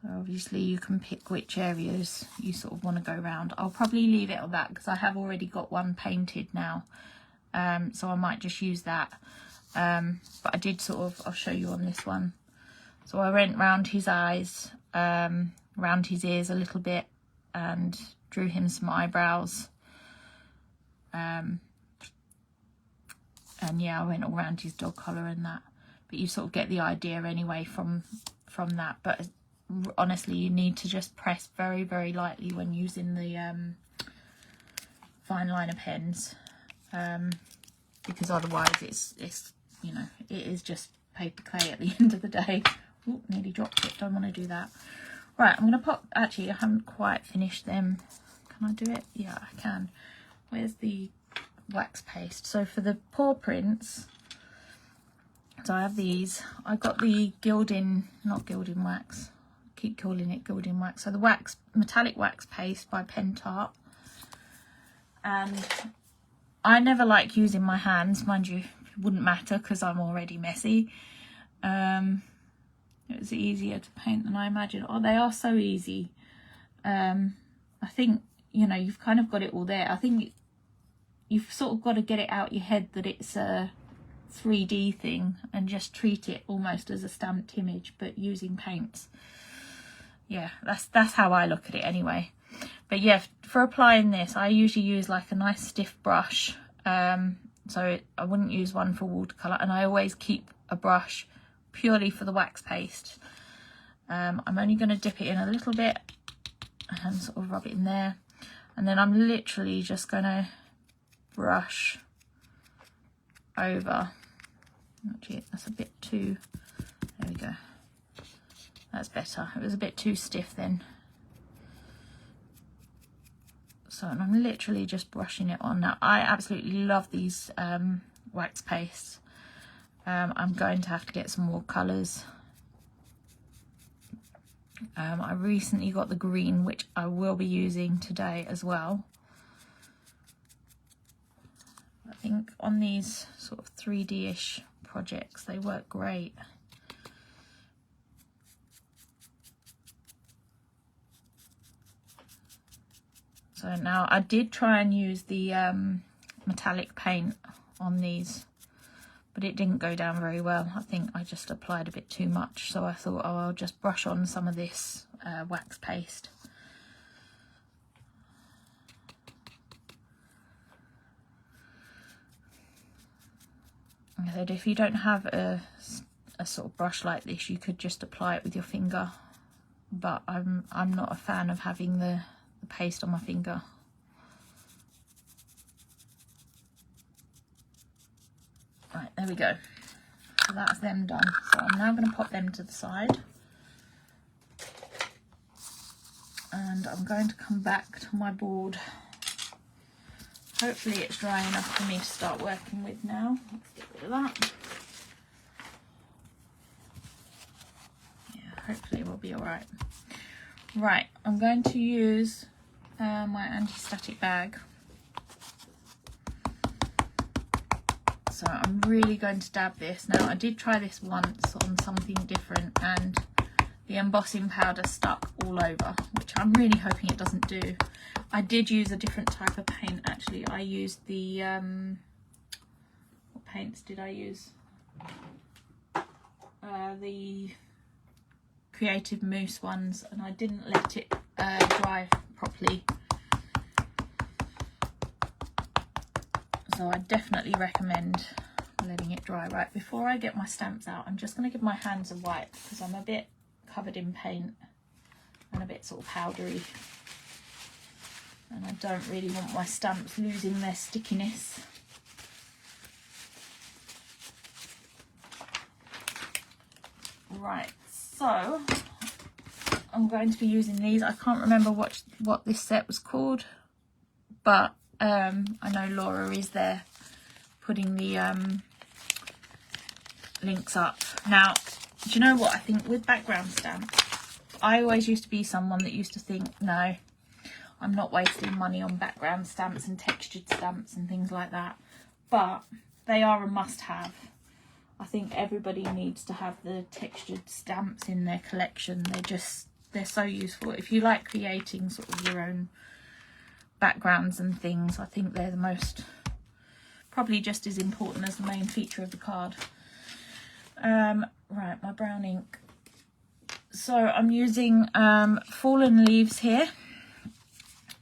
So obviously you can pick which areas you sort of want to go around. I'll probably leave it at that because I have already got one painted now. So I might just use that. But I did sort of, I'll show you on this one. So I went round his eyes, round his ears a little bit and drew him some eyebrows. And yeah, I went all around his dog collar and that, but you sort of get the idea anyway from that. But honestly, you need to just press very, very lightly when using the fine liner pens, because otherwise it's you know, it is just paper clay at the end of the day. Ooh, nearly dropped it, don't want to do that. Right, I'm gonna pop, actually I haven't quite finished them. Can I do it? Yeah, I can. Where's the wax paste? So for the paw prints, so I have these. I got the not gilding wax. I keep calling it gilding wax. So the wax, metallic wax paste by Pentart. And I never like using my hands, mind you, it wouldn't matter because I'm already messy. It was easier to paint than I imagined. Oh, they are so easy. I think, you know, you've kind of got it all there. I think you've sort of got to get it out your head that it's a 3D thing and just treat it almost as a stamped image, but using paints. Yeah, that's how I look at it anyway. But yeah, for applying this, I usually use like a nice stiff brush. So I wouldn't use one for watercolour, and I always keep a brush purely for the wax paste. I'm only going to dip it in a little bit and sort of rub it in there. And then I'm literally just going to brush over. Actually, that's a bit too, there we go. That's better. It was a bit too stiff then. So and I'm literally just brushing it on. Now, I absolutely love these wax pastes. I'm going to have to get some more colours. I recently got the green, which I will be using today as well. I think on these sort of 3D-ish projects, they work great. So now I did try and use the metallic paint on these, but it didn't go down very well. I think I just applied a bit too much, so I thought, oh, I'll just brush on some of this wax paste. Like I said, if you don't have a sort of brush like this, you could just apply it with your finger, but I'm not a fan of having the paste on my finger. Right, there we go. So that's them done. So I'm now going to pop them to the side. And I'm going to come back to my board. Hopefully it's dry enough for me to start working with now. Let's get rid of that. Yeah, hopefully it will be alright. Right, I'm going to use my anti-static bag. So I'm really going to dab this. Now, I did try this once on something different and the embossing powder stuck all over, which I'm really hoping it doesn't do. I did use a different type of paint actually. I used the, what paints did I use? The Creative Mousse ones, and I didn't let it dry properly. So I definitely recommend letting it dry. Right, before I get my stamps out, I'm just going to give my hands a wipe because I'm a bit covered in paint and a bit sort of powdery. And I don't really want my stamps losing their stickiness. Right, so I'm going to be using these. I can't remember what this set was called, but I know Laura is there putting the links up. Now, do you know what? I think with background stamps, I always used to be someone that used to think, no, I'm not wasting money on background stamps and textured stamps and things like that. But they are a must-have. I think everybody needs to have the textured stamps in their collection. They're so useful. If you like creating sort of your own backgrounds and things, I think they're the most, probably just as important as the main feature of the card. Right, my brown ink. So I'm using Fallen Leaves here,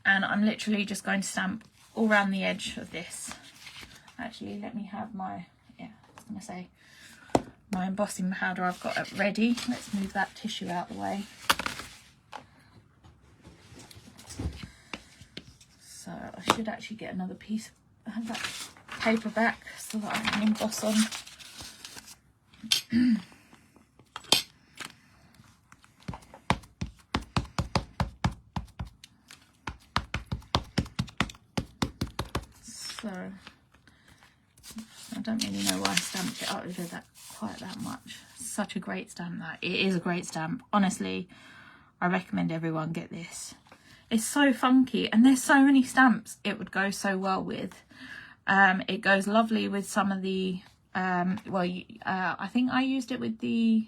and I'm literally just going to stamp all around the edge of this. Actually, let me have my, yeah, I was going to say, my embossing powder I've got it ready. Let's move that tissue out the way. So I should actually get another piece of that paper back so that I can emboss on. So I don't really know why I stamped it up over that quite that much. Such a great stamp that. It is a great stamp. Honestly, I recommend everyone get this. It's so funky and there's so many stamps it would go so well with. It goes lovely with some of the I think I used it with the,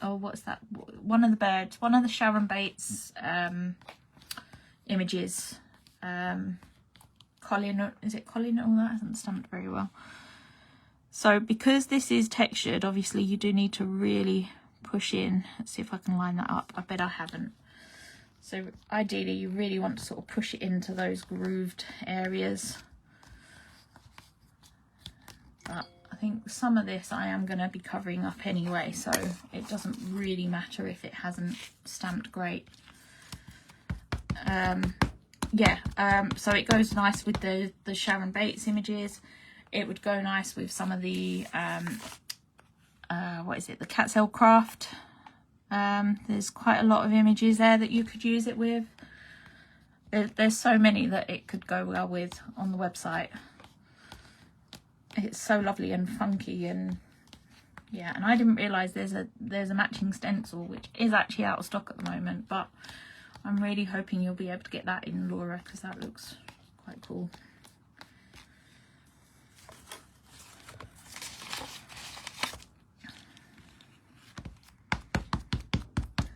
oh, what's that, one of the birds, one of the Sharon Bates images. Colin, is it Colin? Oh, that hasn't stamped very well. So because this is textured, obviously you do need to really push in. Let's see if I can line that up. I bet I haven't. So ideally you really want to sort of push it into those grooved areas. But I think some of this I am going to be covering up anyway, so it doesn't really matter if it hasn't stamped great. yeah, so it goes nice with the Sharon Bates images. It would go nice with some of the what is it, the Catsell Craft. There's quite a lot of images there that you could use it with. There's so many that it could go well with on the website. It's so lovely and funky, and yeah, and I didn't realise there's a matching stencil which is actually out of stock at the moment, but I'm really hoping you'll be able to get that in, Laura, because that looks quite cool.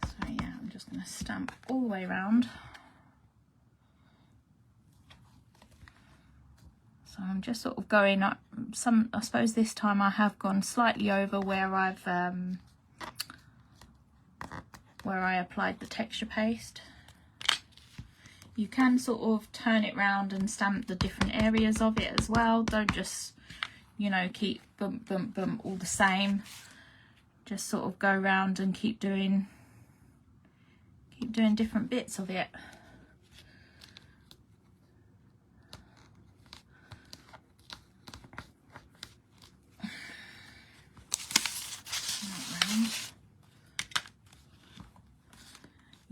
So yeah, I'm just going to stamp all the way around. So I'm just sort of going up some, I suppose this time I have gone slightly over where I've where I applied the texture paste. You can sort of turn it round and stamp the different areas of it as well. Don't just, you know, keep bump bump bump all the same. Just sort of go around and keep doing different bits of it.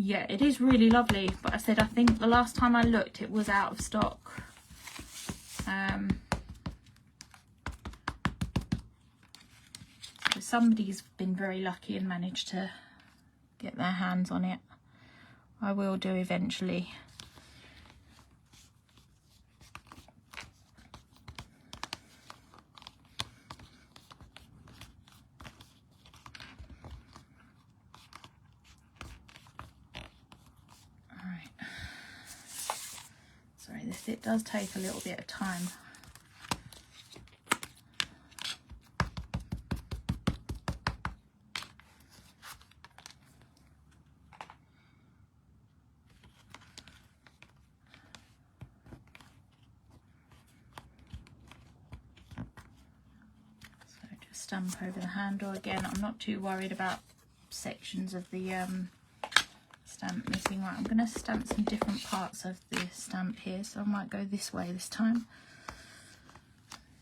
Yeah, it is really lovely, but I said I think the last time I looked it was out of stock. So somebody's been very lucky and managed to get their hands on it. I will do eventually. It does take a little bit of time. So just stamp over the handle again. I'm not too worried about sections of the stamp missing. Right, I'm going to stamp some different parts of the stamp here, so I might go this way this time,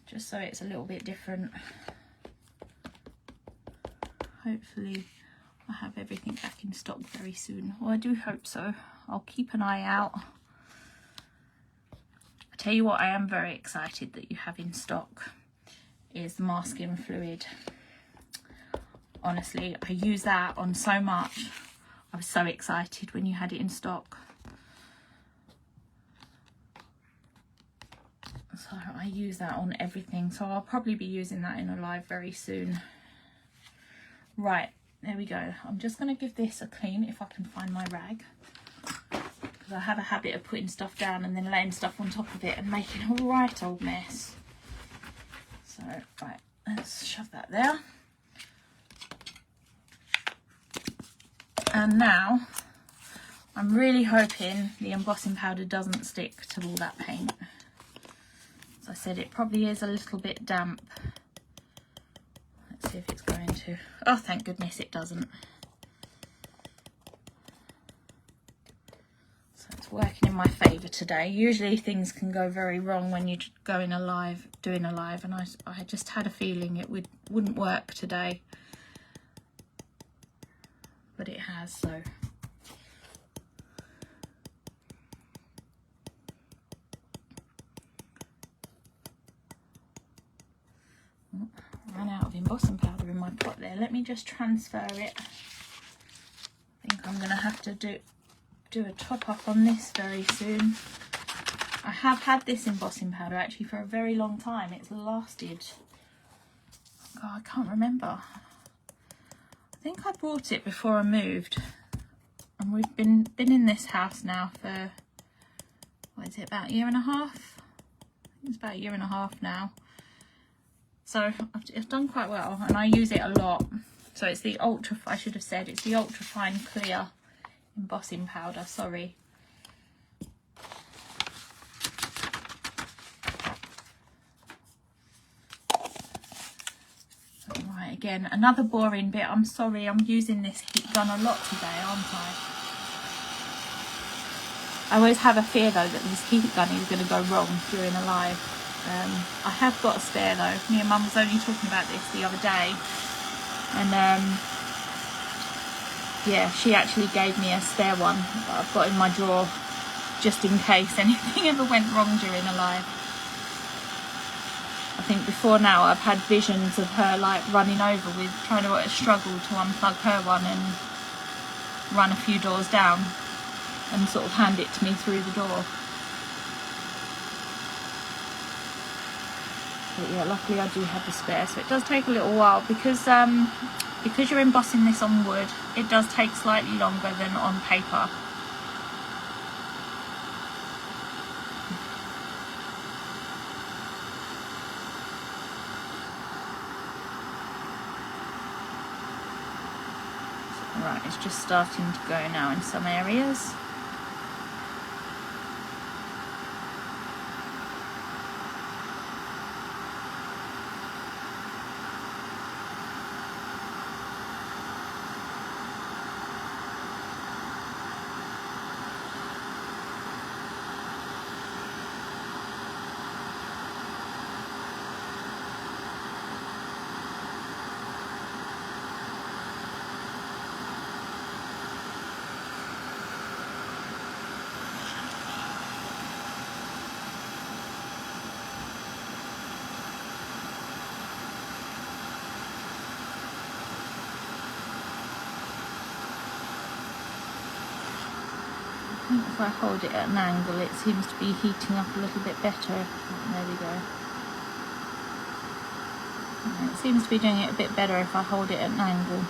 just so it's a little bit different. Hopefully I have everything back in stock very soon. Well, I do hope so. I'll keep an eye out. I tell you what I am very excited that you have in stock is the masking fluid. Honestly, I use that on so much. I was so excited when you had it in stock. So I use that on everything. So I'll probably be using that in a live very soon. Right, there we go. I'm just going to give this a clean if I can find my rag. Because I have a habit of putting stuff down and then laying stuff on top of it and making a right old mess. So, right, let's shove that there. And now I'm really hoping the embossing powder doesn't stick to all that paint. As I said, it probably is a little bit damp. Let's see if it's going to. Oh, thank goodness it doesn't. So it's working in my favour today. Usually things can go very wrong when you go in a live, doing a live, and I just had a feeling it wouldn't work today. But it has, so I ran out of embossing powder in my pot there. Let me just transfer it. I think I'm going to have to do a top up on this very soon. I have had this embossing powder actually for a very long time. It's lasted, oh, I can't remember. I think I bought it before I moved, and we've been in this house now for, what is it, about a year and a half? I think it's about a year and a half now. So it's done quite well, and I use it a lot. So it's the ultra, I should have said, it's the ultra fine clear embossing powder, sorry. Right, again, another boring bit. I'm sorry, I'm using this heat gun a lot today, aren't I? I always have a fear though that this heat gun is going to go wrong during a live. I have got a spare though. Me and Mum was only talking about this the other day, and yeah, she actually gave me a spare one that I've got in my drawer just in case anything ever went wrong during a live. I think before now I've had visions of her like running over with, trying to struggle to unplug her one and run a few doors down and sort of hand it to me through the door. But yeah, luckily I do have the spare, so it does take a little while because you're embossing this on wood, it does take slightly longer than on paper. Right, it's just starting to go now in some areas. If I hold it at an angle, it seems to be heating up a little bit better. There we go. It seems to be doing it a bit better if I hold it at an angle.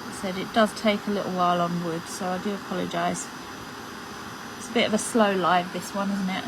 As I said, it does take a little while on wood, so I do apologise. It's a bit of a slow live, this one, isn't it?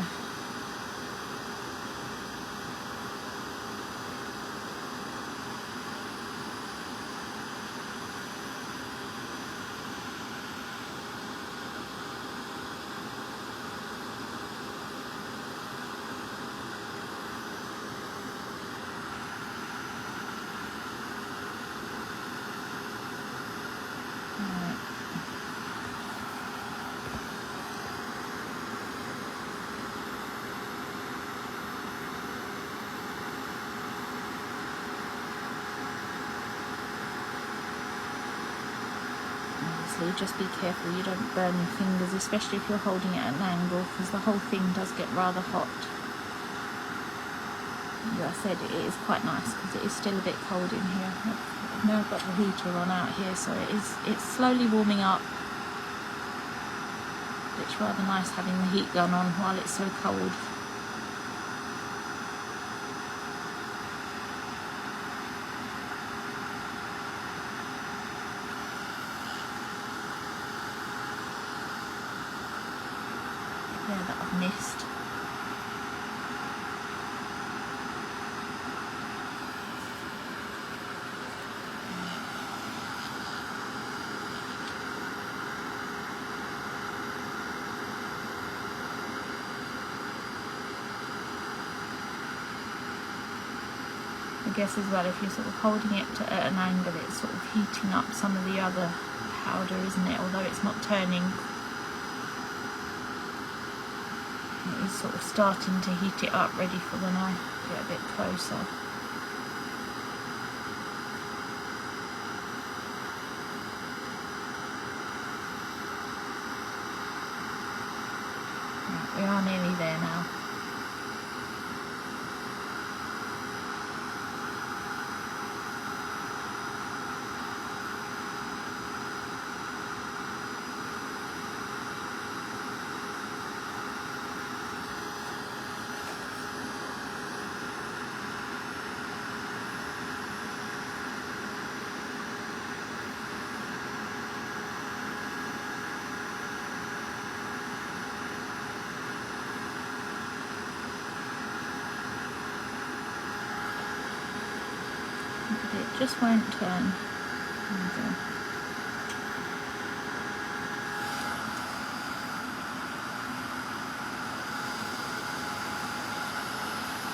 Just be careful you don't burn your fingers, especially if you're holding it at an angle, because the whole thing does get rather hot. As I said, it is quite nice because it is still a bit cold in here. I've now got the heater on out here, so it's slowly warming up. It's rather nice having the heat gun on while it's so cold. That I've missed. I guess as well, if you're sort of holding it at an angle, it's sort of heating up some of the other powder, isn't it? Although it's not turning. It is sort of starting to heat it up, ready for when I get a bit closer. Right, we are nearly there now. It just won't turn.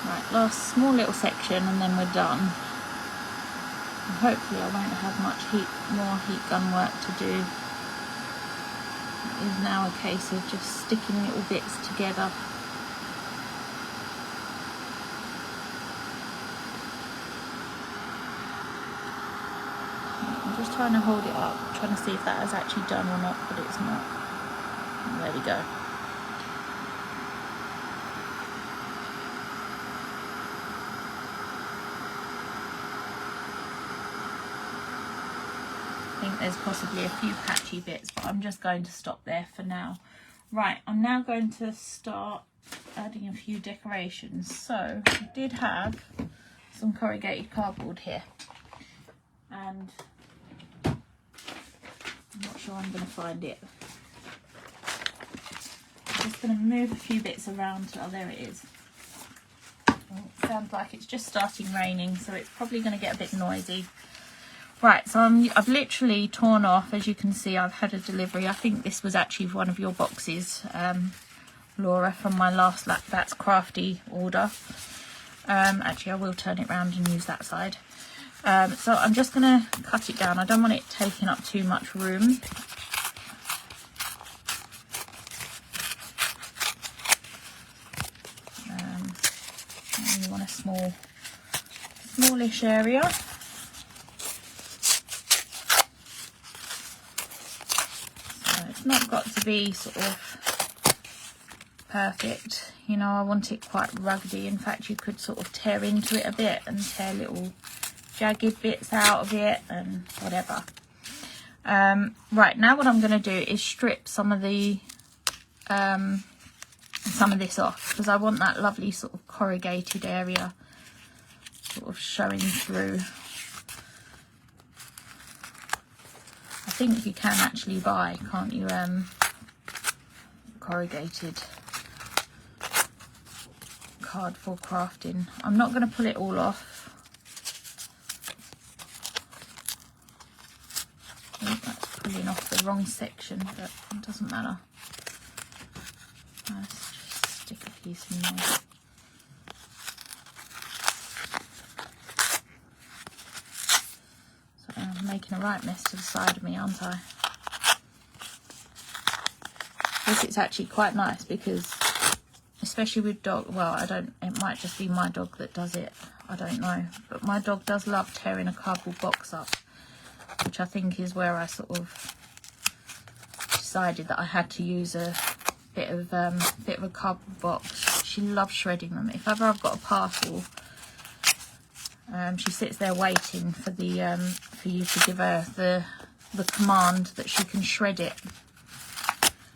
Right, last small little section and then we're done. And hopefully I won't have much more heat gun work to do. It is now a case of just sticking little bits together. I'm just trying to hold it up, trying to see if that has actually done or not, but it's not. There we go. I think there's possibly a few patchy bits, but I'm just going to stop there for now. Right, I'm now going to start adding a few decorations. So I did have some corrugated cardboard here, and I'm not sure I'm going to find it. I'm just going to move a few bits around. Oh, there it is. Oh, it sounds like it's just starting raining, so it's probably going to get a bit noisy. Right, so I've literally torn off, as you can see, I've had a delivery. I think this was actually one of your boxes, Laura, from my last That's Crafty order. Actually, I will turn it around and use that side. So I'm just going to cut it down. I don't want it taking up too much room. You want a smallish area. Not got to be sort of perfect, you know. I want it quite ruggedy. In fact, you could sort of tear into it a bit and tear little jagged bits out of it and whatever. Right, now what I'm going to do is strip some of this off, because I want that lovely sort of corrugated area sort of showing through. I think you can actually buy, can't you, corrugated card for crafting. I'm not going to pull it all off. I think that's pulling off the wrong section, but it doesn't matter. Let's just stick a piece in there. I'm making a right mess to the side of me, aren't I? This is actually quite nice because, especially with dog, well, it might just be my dog that does it, I don't know, but my dog does love tearing a cardboard box up, which I think is where I sort of decided that I had to use a bit of a cardboard box. She loves shredding them. If ever I've got a parcel, she sits there waiting for for you to give her the command that she can shred it.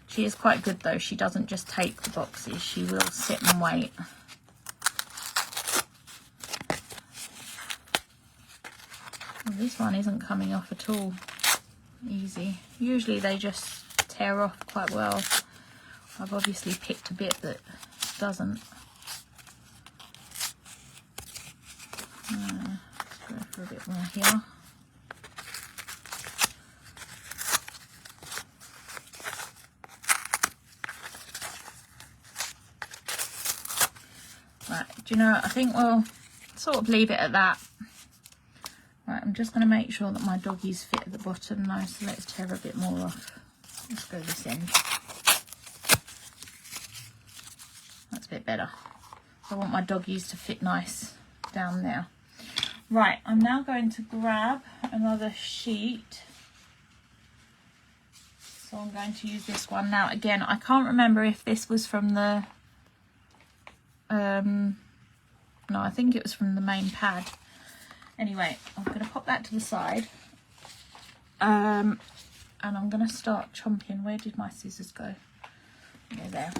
She is quite good though. She doesn't just take the boxes. She will sit and wait. Well, this one isn't coming off at all easy. Usually they just tear off quite well. I've obviously picked a bit that doesn't. Let's go for a bit more here. Right, do you know, I think we'll sort of leave it at that. Right, I'm just going to make sure that my doggies fit at the bottom now, so let's tear a bit more off. Let's go this end. That's a bit better. I want my doggies to fit nice down there. Right, I'm now going to grab another sheet. So I'm going to use this one. Now, again, I can't remember if this was from the... no, I think it was from the main pad. Anyway, I'm going to pop that to the side. And I'm going to start chomping. Where did my scissors go? They're there.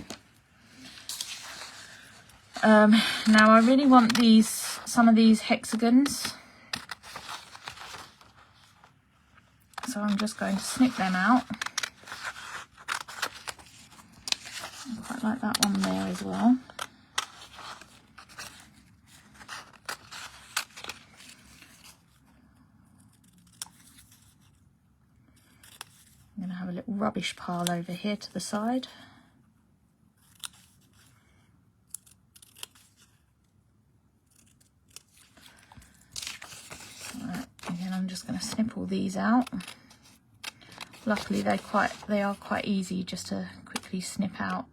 Now I really want some of these hexagons. So I'm just going to snip them out. I quite like that one there as well. I'm going to have a little rubbish pile over here to the side. Right, again, I'm just going to snip all these out. Luckily they are quite easy just to quickly snip out.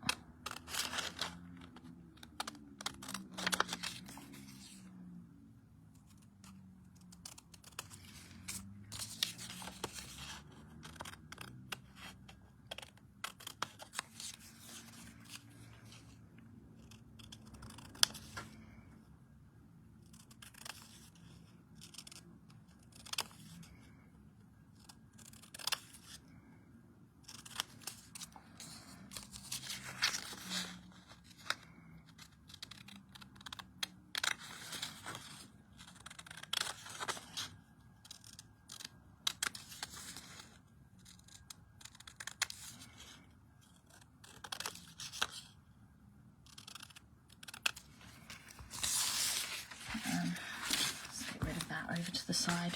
Over to the side.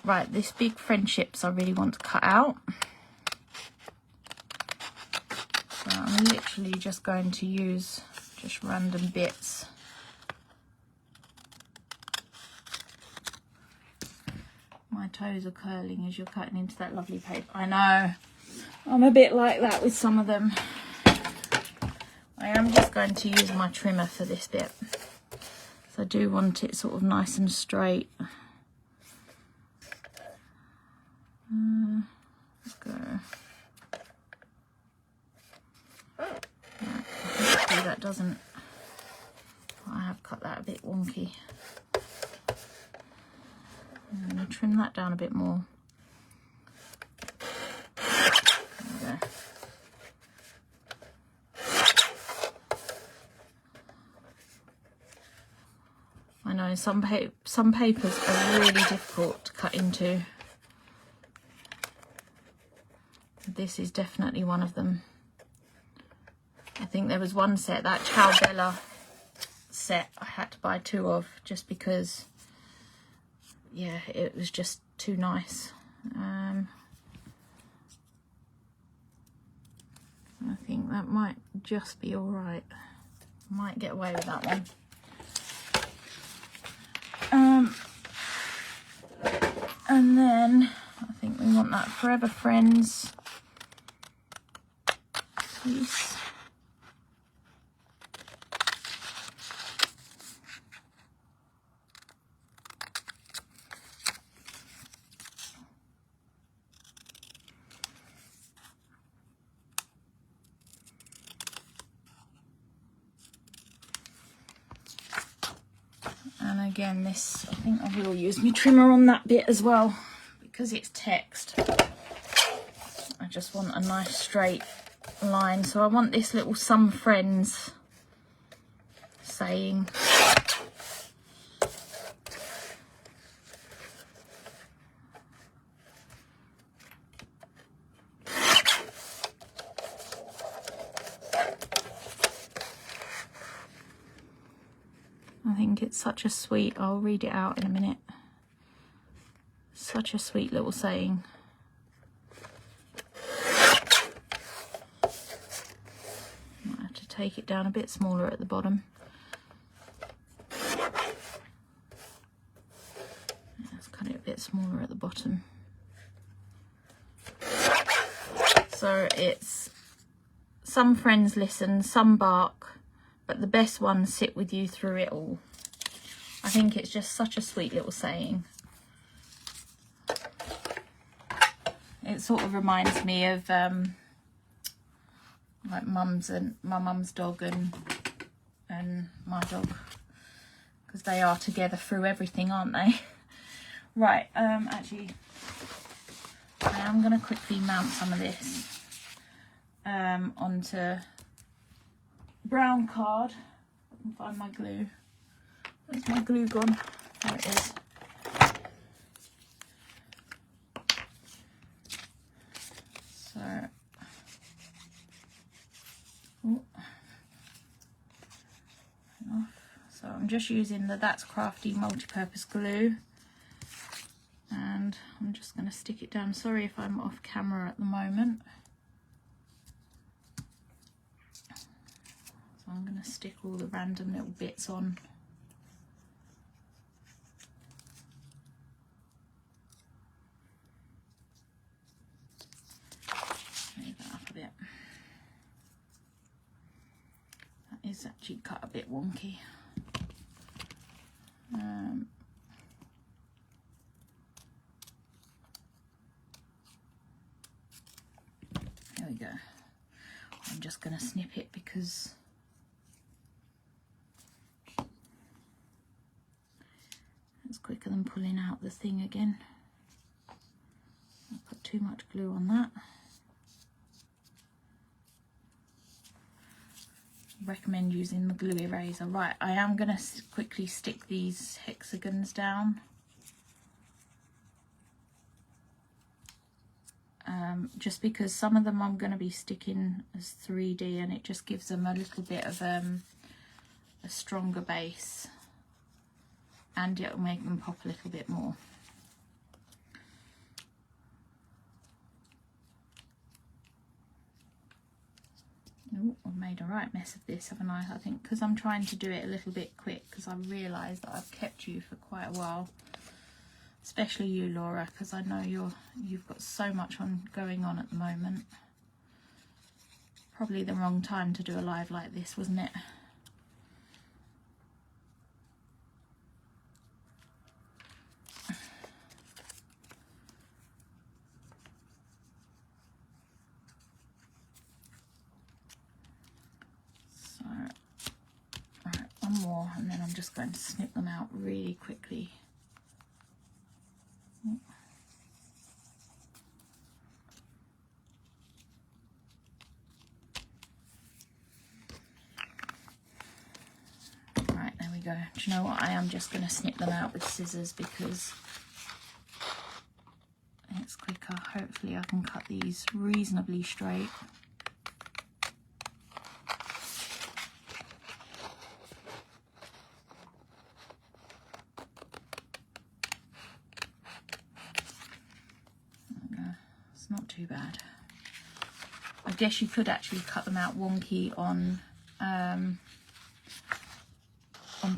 Right, this big friendships I really want to cut out. So I'm literally just going to use just random bits. My toes are curling as you're cutting into that lovely paper. I know, I'm a bit like that with some of them. I am just going to use my trimmer for this bit. I do want it sort of nice and straight. Let's go. Right, hopefully that doesn't. I have cut that a bit wonky. I'm going to trim that down a bit more. There we go. I know some papers are really difficult to cut into. This is definitely one of them. I think there was one set, that Ciao Bella set, I had to buy 2 of just because, yeah, it was just too nice. I think that might just be all right. Might get away with that one. And then I think we want that Forever Friends piece. And again, this, I think I will use my trimmer on that bit as well because it's text. I just want a nice straight line. So I want this little "some friends" saying. I think it's such a sweet, I'll read it out in a minute. Such a sweet little saying. Might have to take it down a bit smaller at the bottom. Let's cut it a bit smaller at the bottom. So it's "some friends listen, some bark, but the best ones sit with you through it all." I think it's just such a sweet little saying. It sort of reminds me of like my mum's dog and my dog, because they are together through everything, aren't they? Right, actually I am going to quickly mount some of this onto brown card. I can find my glue. Where's my glue gone? There it is. So, so I'm just using the That's Crafty multi-purpose glue, and I'm just going to stick it down. Sorry if I'm off camera at the moment. So I'm going to stick all the random little bits on. It's actually cut a bit wonky. There we go. I'm just going to snip it because it's quicker than pulling out the thing again. I put too much glue on that. Recommend using the glue eraser. Right, I am going to quickly stick these hexagons down. Just because some of them I'm going to be sticking as 3D and it just gives them a little bit of a stronger base, and it'll make them pop a little bit more. Oh, I've made a right mess of this, haven't I? I think because I'm trying to do it a little bit quick, because I realised that I've kept you for quite a while. Especially you, Laura, because I know you've got so much going on at the moment. Probably the wrong time to do a live like this, wasn't it? So, right, one more, and then I'm just going to snip them out really quickly. Right, there we go. Do you know what? I am just going to snip them out with scissors because it's quicker. Hopefully I can cut these reasonably straight. It's not too bad. I guess you could actually cut them out wonky on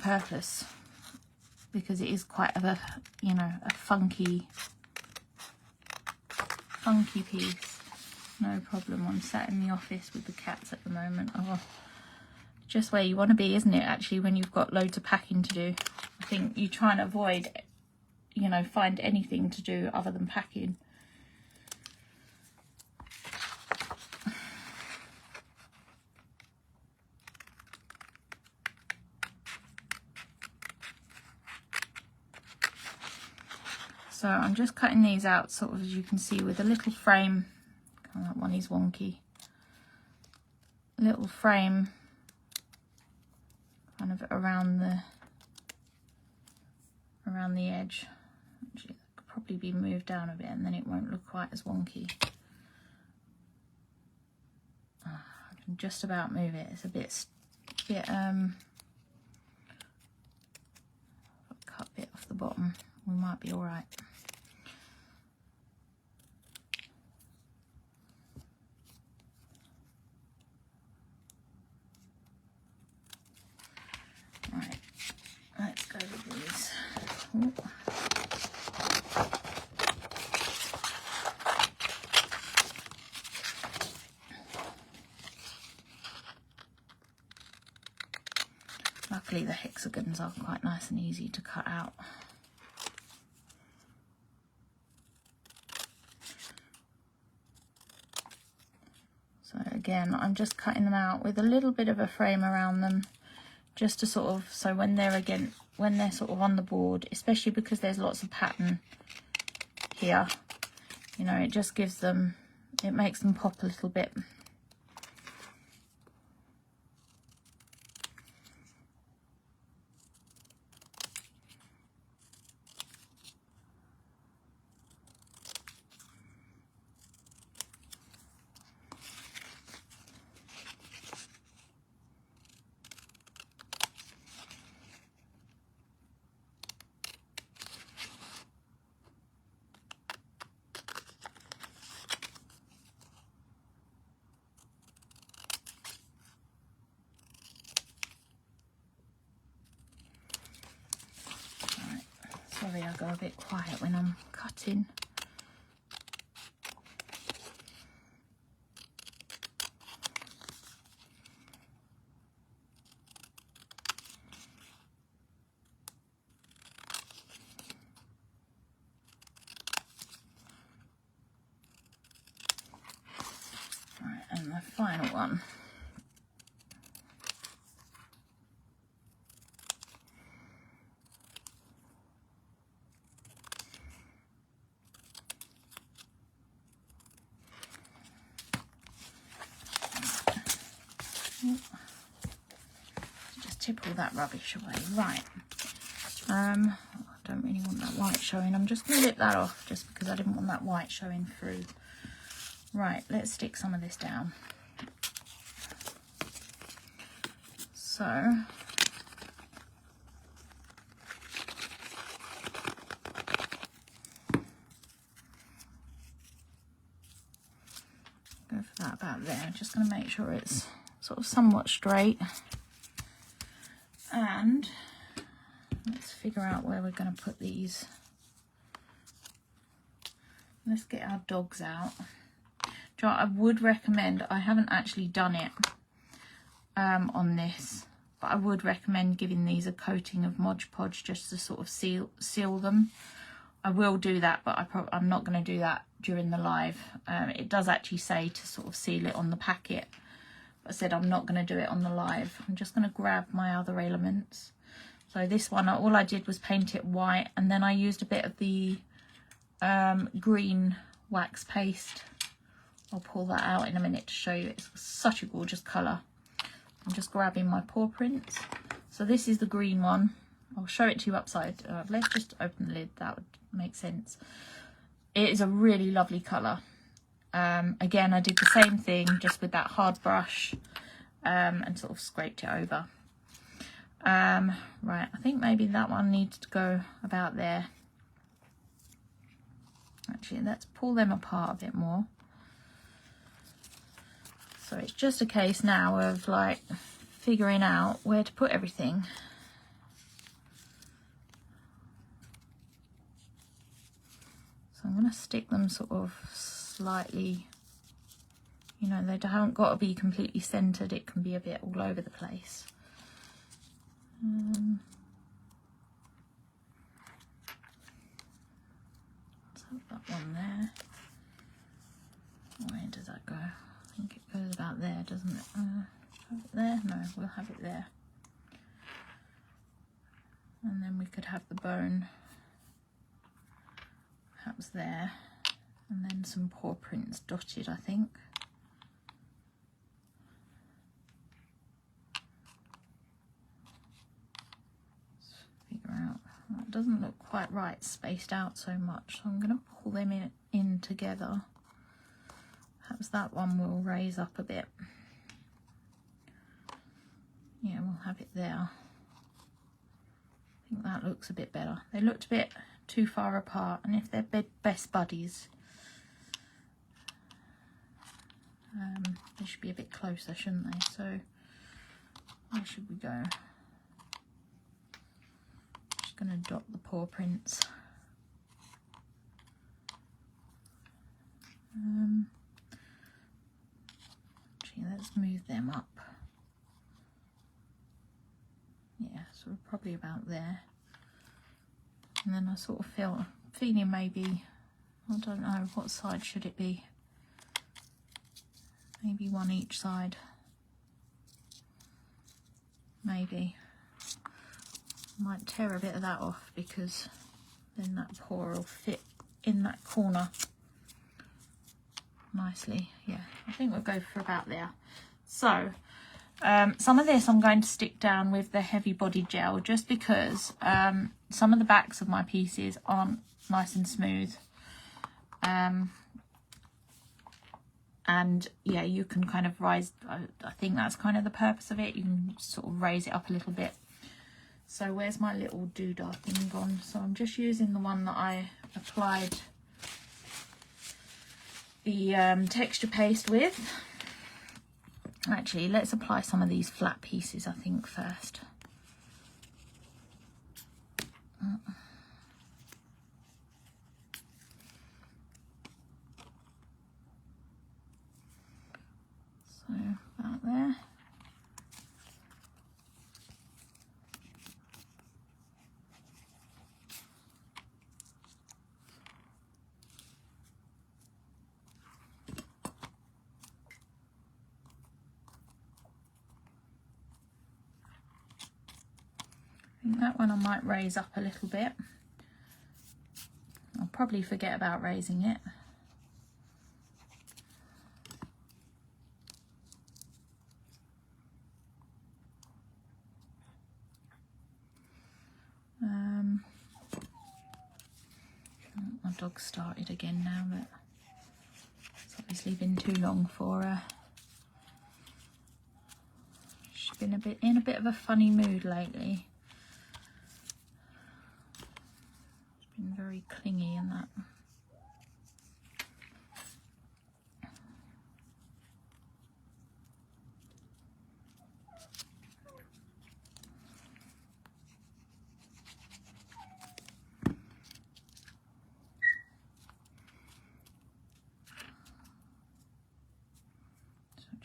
purpose, because it is quite a, you know, a funky piece. No problem. I'm sat in the office with the cats at the moment. Oh, just where you want to be, isn't it, actually, when you've got loads of packing to do. I think you try and avoid, you know, find anything to do other than packing. So I'm just cutting these out, sort of, as you can see, with a little frame. Oh, that one is wonky. Little frame kind of around the edge. Actually, that could probably be moved down a bit and then it won't look quite as wonky. I can just about move it. It's a bit cut a bit off the bottom. We might be all right. Right, let's go with these. Ooh. Luckily the hexagons are quite nice and easy to cut out. So again, I'm just cutting them out with a little bit of a frame around them, just to sort of, so when they're sort of on the board, especially because there's lots of pattern here, you know, it just gives them, it makes them pop a little bit. Sorry, I go a bit quiet when I'm cutting. my final one. Just tip all that rubbish away. Right. I don't really want that white showing. I'm just going to lip that off just because I didn't want that white showing through. Right, let's stick some of this down. So, go for that about there. I'm just going to make sure it's sort of somewhat straight. And let's figure out where we're going to put these. Let's get our dogs out. Do you know what I would recommend? I haven't actually done it on this, but I would recommend giving these a coating of Mod Podge just to sort of seal them. I will do that, but I'm not going to do that during the live. It does actually say to sort of seal it on the packet. But I said I'm not going to do it on the live. I'm just going to grab my other elements. So this one, all I did was paint it white, and then I used a bit of the green wax paste. I'll pull that out in a minute to show you. It's such a gorgeous colour. I'm just grabbing my paw prints. So this is the green one. I'll show it to you upside. Let's just open the lid. That would make sense. It is a really lovely colour. Again, I did the same thing just with that hard brush and sort of scraped it over. Right, I think maybe that one needs to go about there. Actually, let's pull them apart a bit more. So it's just a case now of like figuring out where to put everything. So I'm going to stick them sort of slightly, you know, they haven't got to be completely centered. It can be a bit all over the place. Let's have that one there. Where does that go? I think it goes about there, doesn't it? Have it there? No, we'll have it there. And then we could have the bone perhaps there, and then some paw prints dotted, I think. Let's figure out. That doesn't look quite right, spaced out so much, so I'm going to pull them in together. Perhaps that one will raise up a bit. Yeah, we'll have it there. I think that looks a bit better. They looked a bit too far apart, and if they're best buddies, they should be a bit closer, shouldn't they? So where should we go? Just going to dot the paw prints. Let's move them up. Yeah, so we're probably about there. And then I sort of feeling maybe, I don't know, what side should it be? Maybe one each side. Maybe. Might tear a bit of that off because then that paw will fit in that corner nicely. Yeah, I think we'll go for about there. So some of this I'm going to stick down with the heavy body gel just because some of the backs of my pieces aren't nice and smooth, and yeah, you can kind of rise, I think that's kind of the purpose of it, you can sort of raise it up a little bit. So where's my little doodah thing gone? So I'm just using the one that I applied the texture paste with. Actually, let's apply some of these flat pieces, I think, first. So, about there. think that one I might raise up a little bit. I'll probably forget about raising it. My dog started again now, but it's obviously been too long for her. She's been in a bit of a funny mood lately. She's been very clingy and that.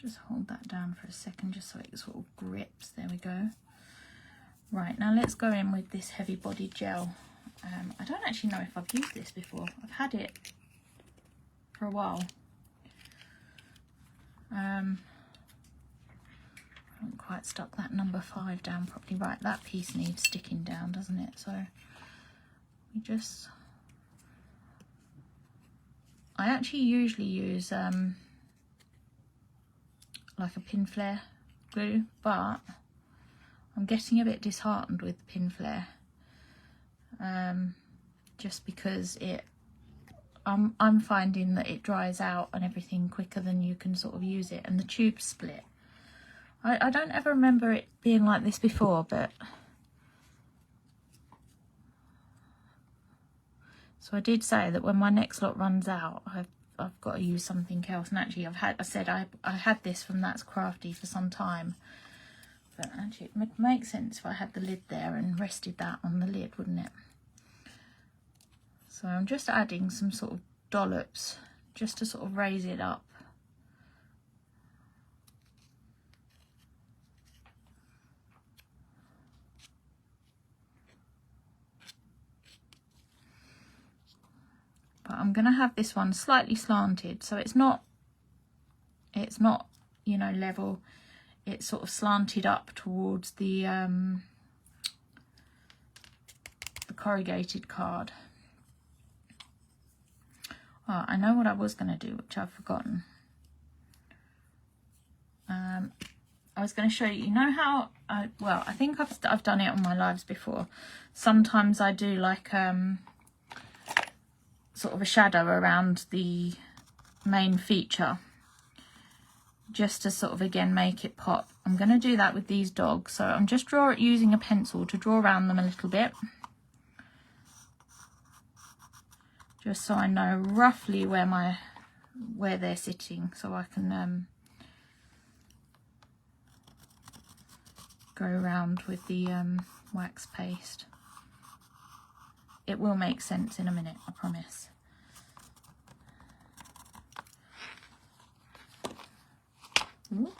Just hold that down for a second just so it sort of grips. There we go. Right, now let's go in with this heavy bodied gel. I don't actually know if I've used this before. I've had it for a while. I haven't quite stuck that number 5 down properly. Right, that piece needs sticking down, doesn't it? So we just... I actually usually use like a pin flare glue, but I'm getting a bit disheartened with the pin flare, just because I'm finding that it dries out and everything quicker than you can sort of use it, and the tube's split. I don't ever remember it being like this before, but so I did say that when my next lot runs out, I've got to use something else. And actually I had this from That's Crafty for some time, but actually it would make sense if I had the lid there and rested that on the lid, wouldn't it? So I'm just adding some sort of dollops just to sort of raise it up. But I'm going to have this one slightly slanted, so it's not, you know, level. It's sort of slanted up towards the corrugated card. Oh, I know what I was going to do, which I've forgotten. I was going to show you, you know how, well, I think I've done it on my lives before. Sometimes I do like sort of a shadow around the main feature, just to sort of again make it pop. I'm going to do that with these dogs, so I'm just using a pencil to draw around them a little bit, just so I know roughly where they're sitting, so I can go around with the wax paste. It will make sense in a minute, I promise. Ooh.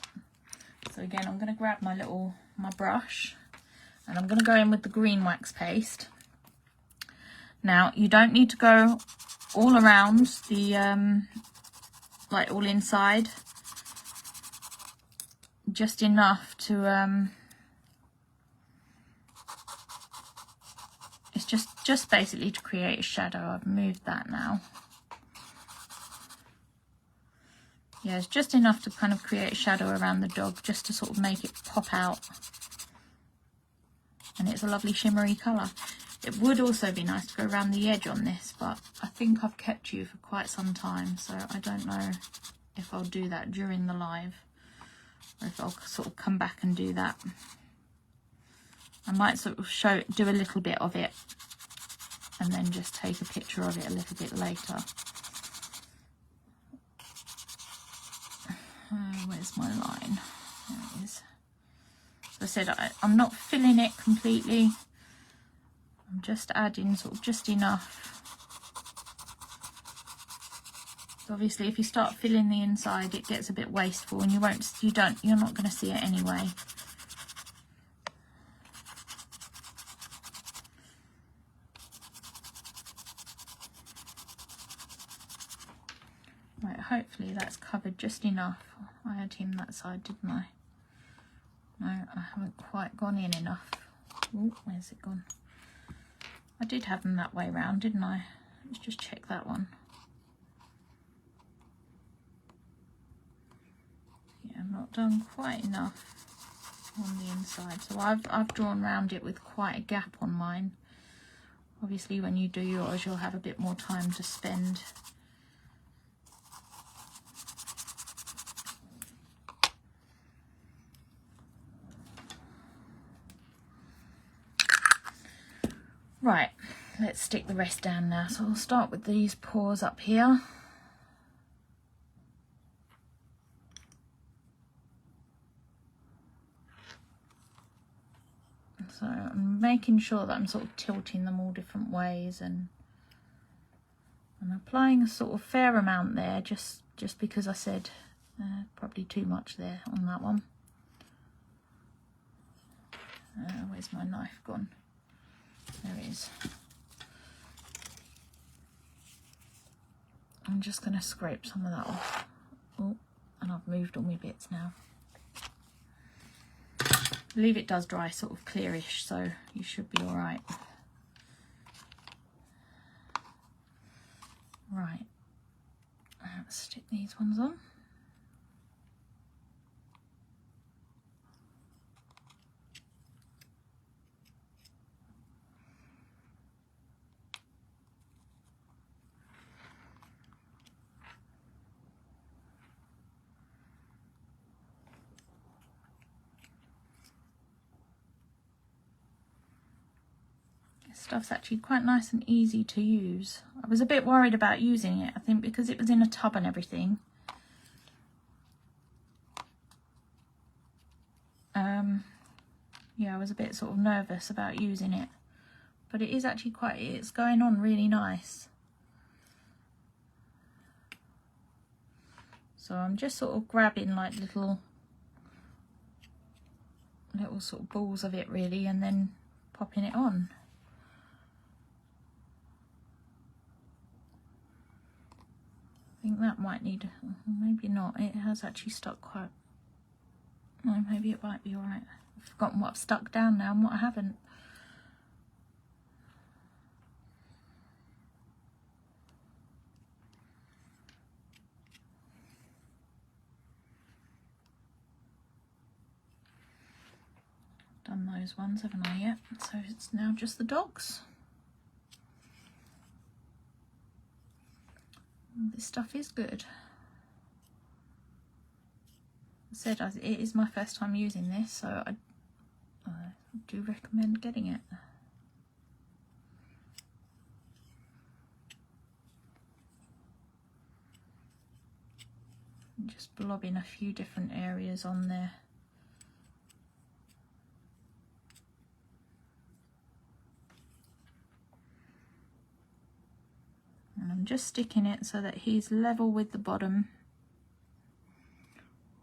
So again, I'm going to grab my brush, and I'm going to go in with the green wax paste. Now, you don't need to go all around the, like all inside, just enough to, it's just basically to create a shadow. I've moved that now. Yeah, it's just enough to kind of create a shadow around the dog, just to sort of make it pop out. And it's a lovely shimmery colour. It would also be nice to go around the edge on this, but I think I've kept you for quite some time, so I don't know if I'll do that during the live, or if I'll sort of come back and do that. I might sort of do a little bit of it, and then just take a picture of it a little bit later. Where's my line? There it is. So I said I'm not filling it completely. I'm just adding sort of just enough. So obviously, if you start filling the inside, it gets a bit wasteful, and you're not going to see it anyway. Right, hopefully that's covered just enough. I had him that side, didn't I? No, I haven't quite gone in enough. Oh, where's it gone? I did have them that way round, didn't I? Let's just check that one. Yeah, I've not done quite enough on the inside. So I've drawn round it with quite a gap on mine. Obviously when you do yours, you'll have a bit more time to spend. Right, let's stick the rest down now. So we'll start with these paws up here. So I'm making sure that I'm sort of tilting them all different ways, and I'm applying a sort of fair amount there, just because I said probably too much there on that one. Where's my knife gone? There it is. I'm just going to scrape some of that off. Oh, and I've moved all my bits now. I believe it does dry sort of clearish, so you should be all right. Right, let's stick these ones on. Stuff's actually quite nice and easy to use. I was a bit worried about using it, I think, because it was in a tub and everything. Yeah, I was a bit sort of nervous about using it, but it is actually it's going on really nice. So I'm just sort of grabbing like little sort of balls of it really, and then popping it on. I think that might need, maybe not, it has actually stuck quite, no, maybe it might be alright. I've forgotten what I've stuck down now and what I haven't. Done those ones, haven't I yet? So it's now just the dogs. This stuff is good. I said it is my first time using this, so I do recommend getting it. Just blobbing a few different areas on there. And I'm just sticking it so that he's level with the bottom,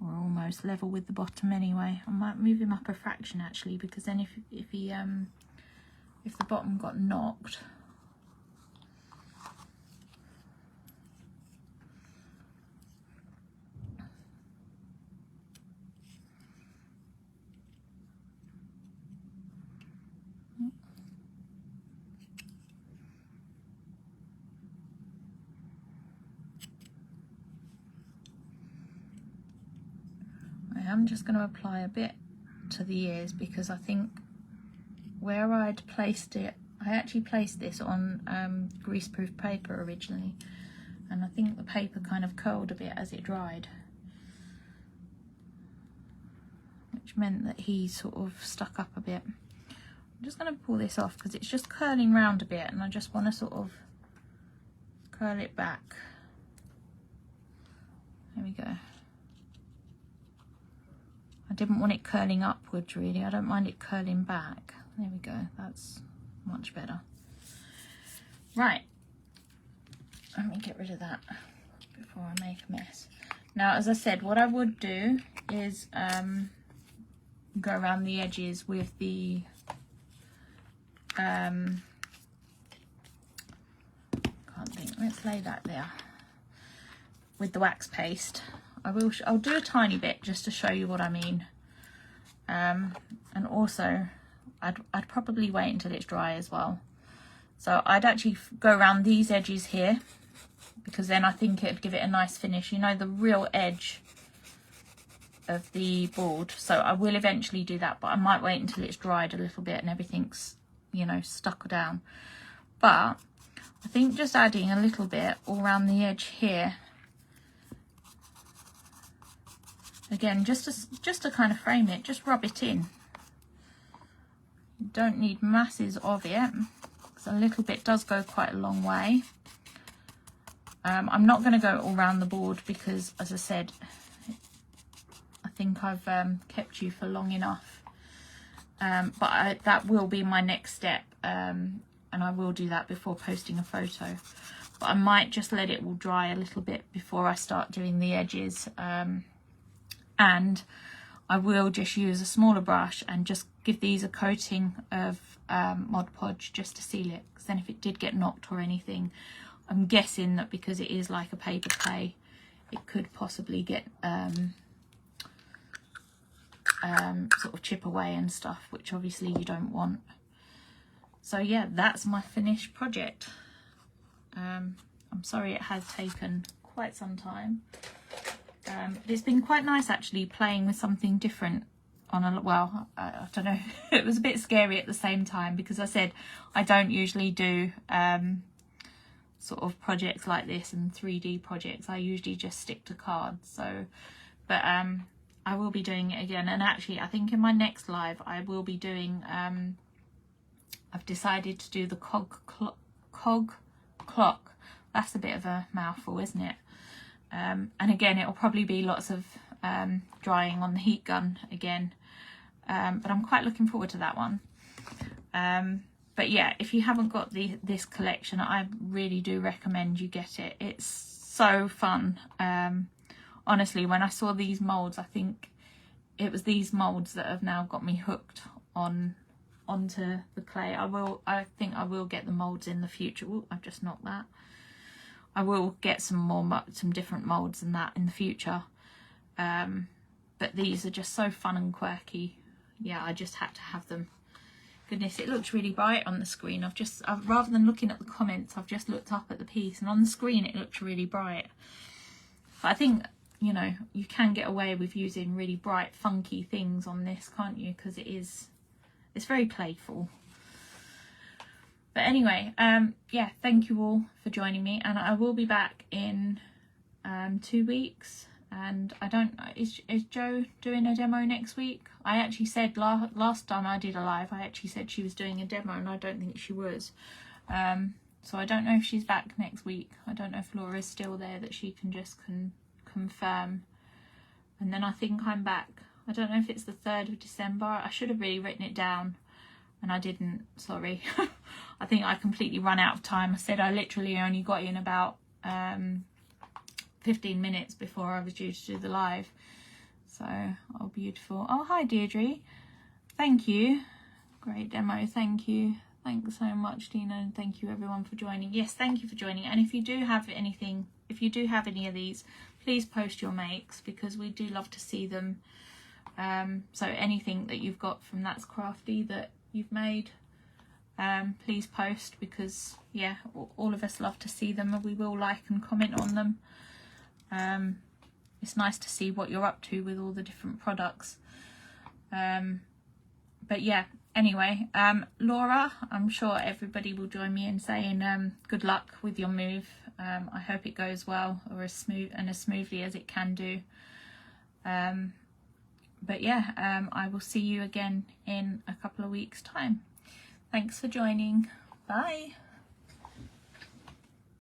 or almost level with the bottom anyway. I might move him up a fraction actually, because then if the bottom got knocked, I'm just going to apply a bit to the ears, because I think where I'd placed it, I actually placed this on greaseproof paper originally, and I think the paper kind of curled a bit as it dried, which meant that he sort of stuck up a bit. I'm just going to pull this off because it's just curling round a bit, and I just want to sort of curl it back. There we go. I didn't want it curling upwards really, I don't mind it curling back. There we go, that's much better. Right, let me get rid of that before I make a mess. Now, as I said, what I would do is go around the edges with the can't think, let's lay that there, with the wax paste. I'll do a tiny bit just to show you what I mean. And also I'd probably wait until it's dry as well. So I'd actually go around these edges here, because then I think it'd give it a nice finish, you know, the real edge of the board. So I will eventually do that, but I might wait until it's dried a little bit and everything's, you know, stuck down. But I think just adding a little bit all around the edge here, again, just to kind of frame it, just rub it in. You don't need masses of it, because a little bit does go quite a long way. I'm not going to go all around the board because, as I said, I think I've kept you for long enough. But that will be my next step, and I will do that before posting a photo. But I might just let it all dry a little bit before I start doing the edges. And I will just use a smaller brush and just give these a coating of Mod Podge just to seal it. Because then if it did get knocked or anything, I'm guessing that because it is like a paper clay, it could possibly get sort of chip away and stuff, which obviously you don't want. So yeah, that's my finished project. I'm sorry it has taken quite some time. But it's been quite nice actually playing with something different on a, well, I don't know, it was a bit scary at the same time, because I said I don't usually do sort of projects like this and 3D projects. I usually just stick to cards. So, but I will be doing it again, and actually I think in my next live I will be doing I've decided to do the cog clock. That's a bit of a mouthful, isn't it? And again, it'll probably be lots of drying on the heat gun again, but I'm quite looking forward to that one. But yeah, if you haven't got this collection, I really do recommend you get it. It's so fun. Honestly, when I saw these molds, I think it was these molds that have now got me hooked onto the clay. I think I will get the molds in the future. Ooh, I've just knocked that. I will get some different molds than that in the future. But these are just so fun and quirky. Yeah, I just had to have them. Goodness, it looks really bright on the screen. I've rather than looking at the comments, I've just looked up at the piece, and on the screen it looks really bright. But I think, you know, you can get away with using really bright, funky things on this, can't you? Because it's very playful. But anyway, yeah, thank you all for joining me, and I will be back in 2 weeks. And I don't know, is Jo doing a demo next week? I actually said last time I did a live, I actually said she was doing a demo, and I don't think she was. So I don't know if she's back next week. I don't know if Laura's still there, that she can just confirm. And then I think I'm back. I don't know if it's the 3rd of December. I should have really written it down, and I didn't, sorry. I think I completely run out of time. I said I literally only got in about 15 minutes before I was due to do the live. So, oh, beautiful. Oh, hi Deirdre, thank you, great demo, thank you, thanks so much Dena, and thank you everyone for joining. Yes, thank you for joining. And if you do have anything, if you do have any of these, please post your makes, because we do love to see them. So anything that you've got from That's Crafty that you've made, please post, because yeah, all of us love to see them, and we will like and comment on them. It's nice to see what you're up to with all the different products. But yeah, anyway, Laura, I'm sure everybody will join me in saying good luck with your move. I hope it goes well, or as smoothly as it can do. But yeah, I will see you again in a couple of weeks' time. Thanks for joining. Bye.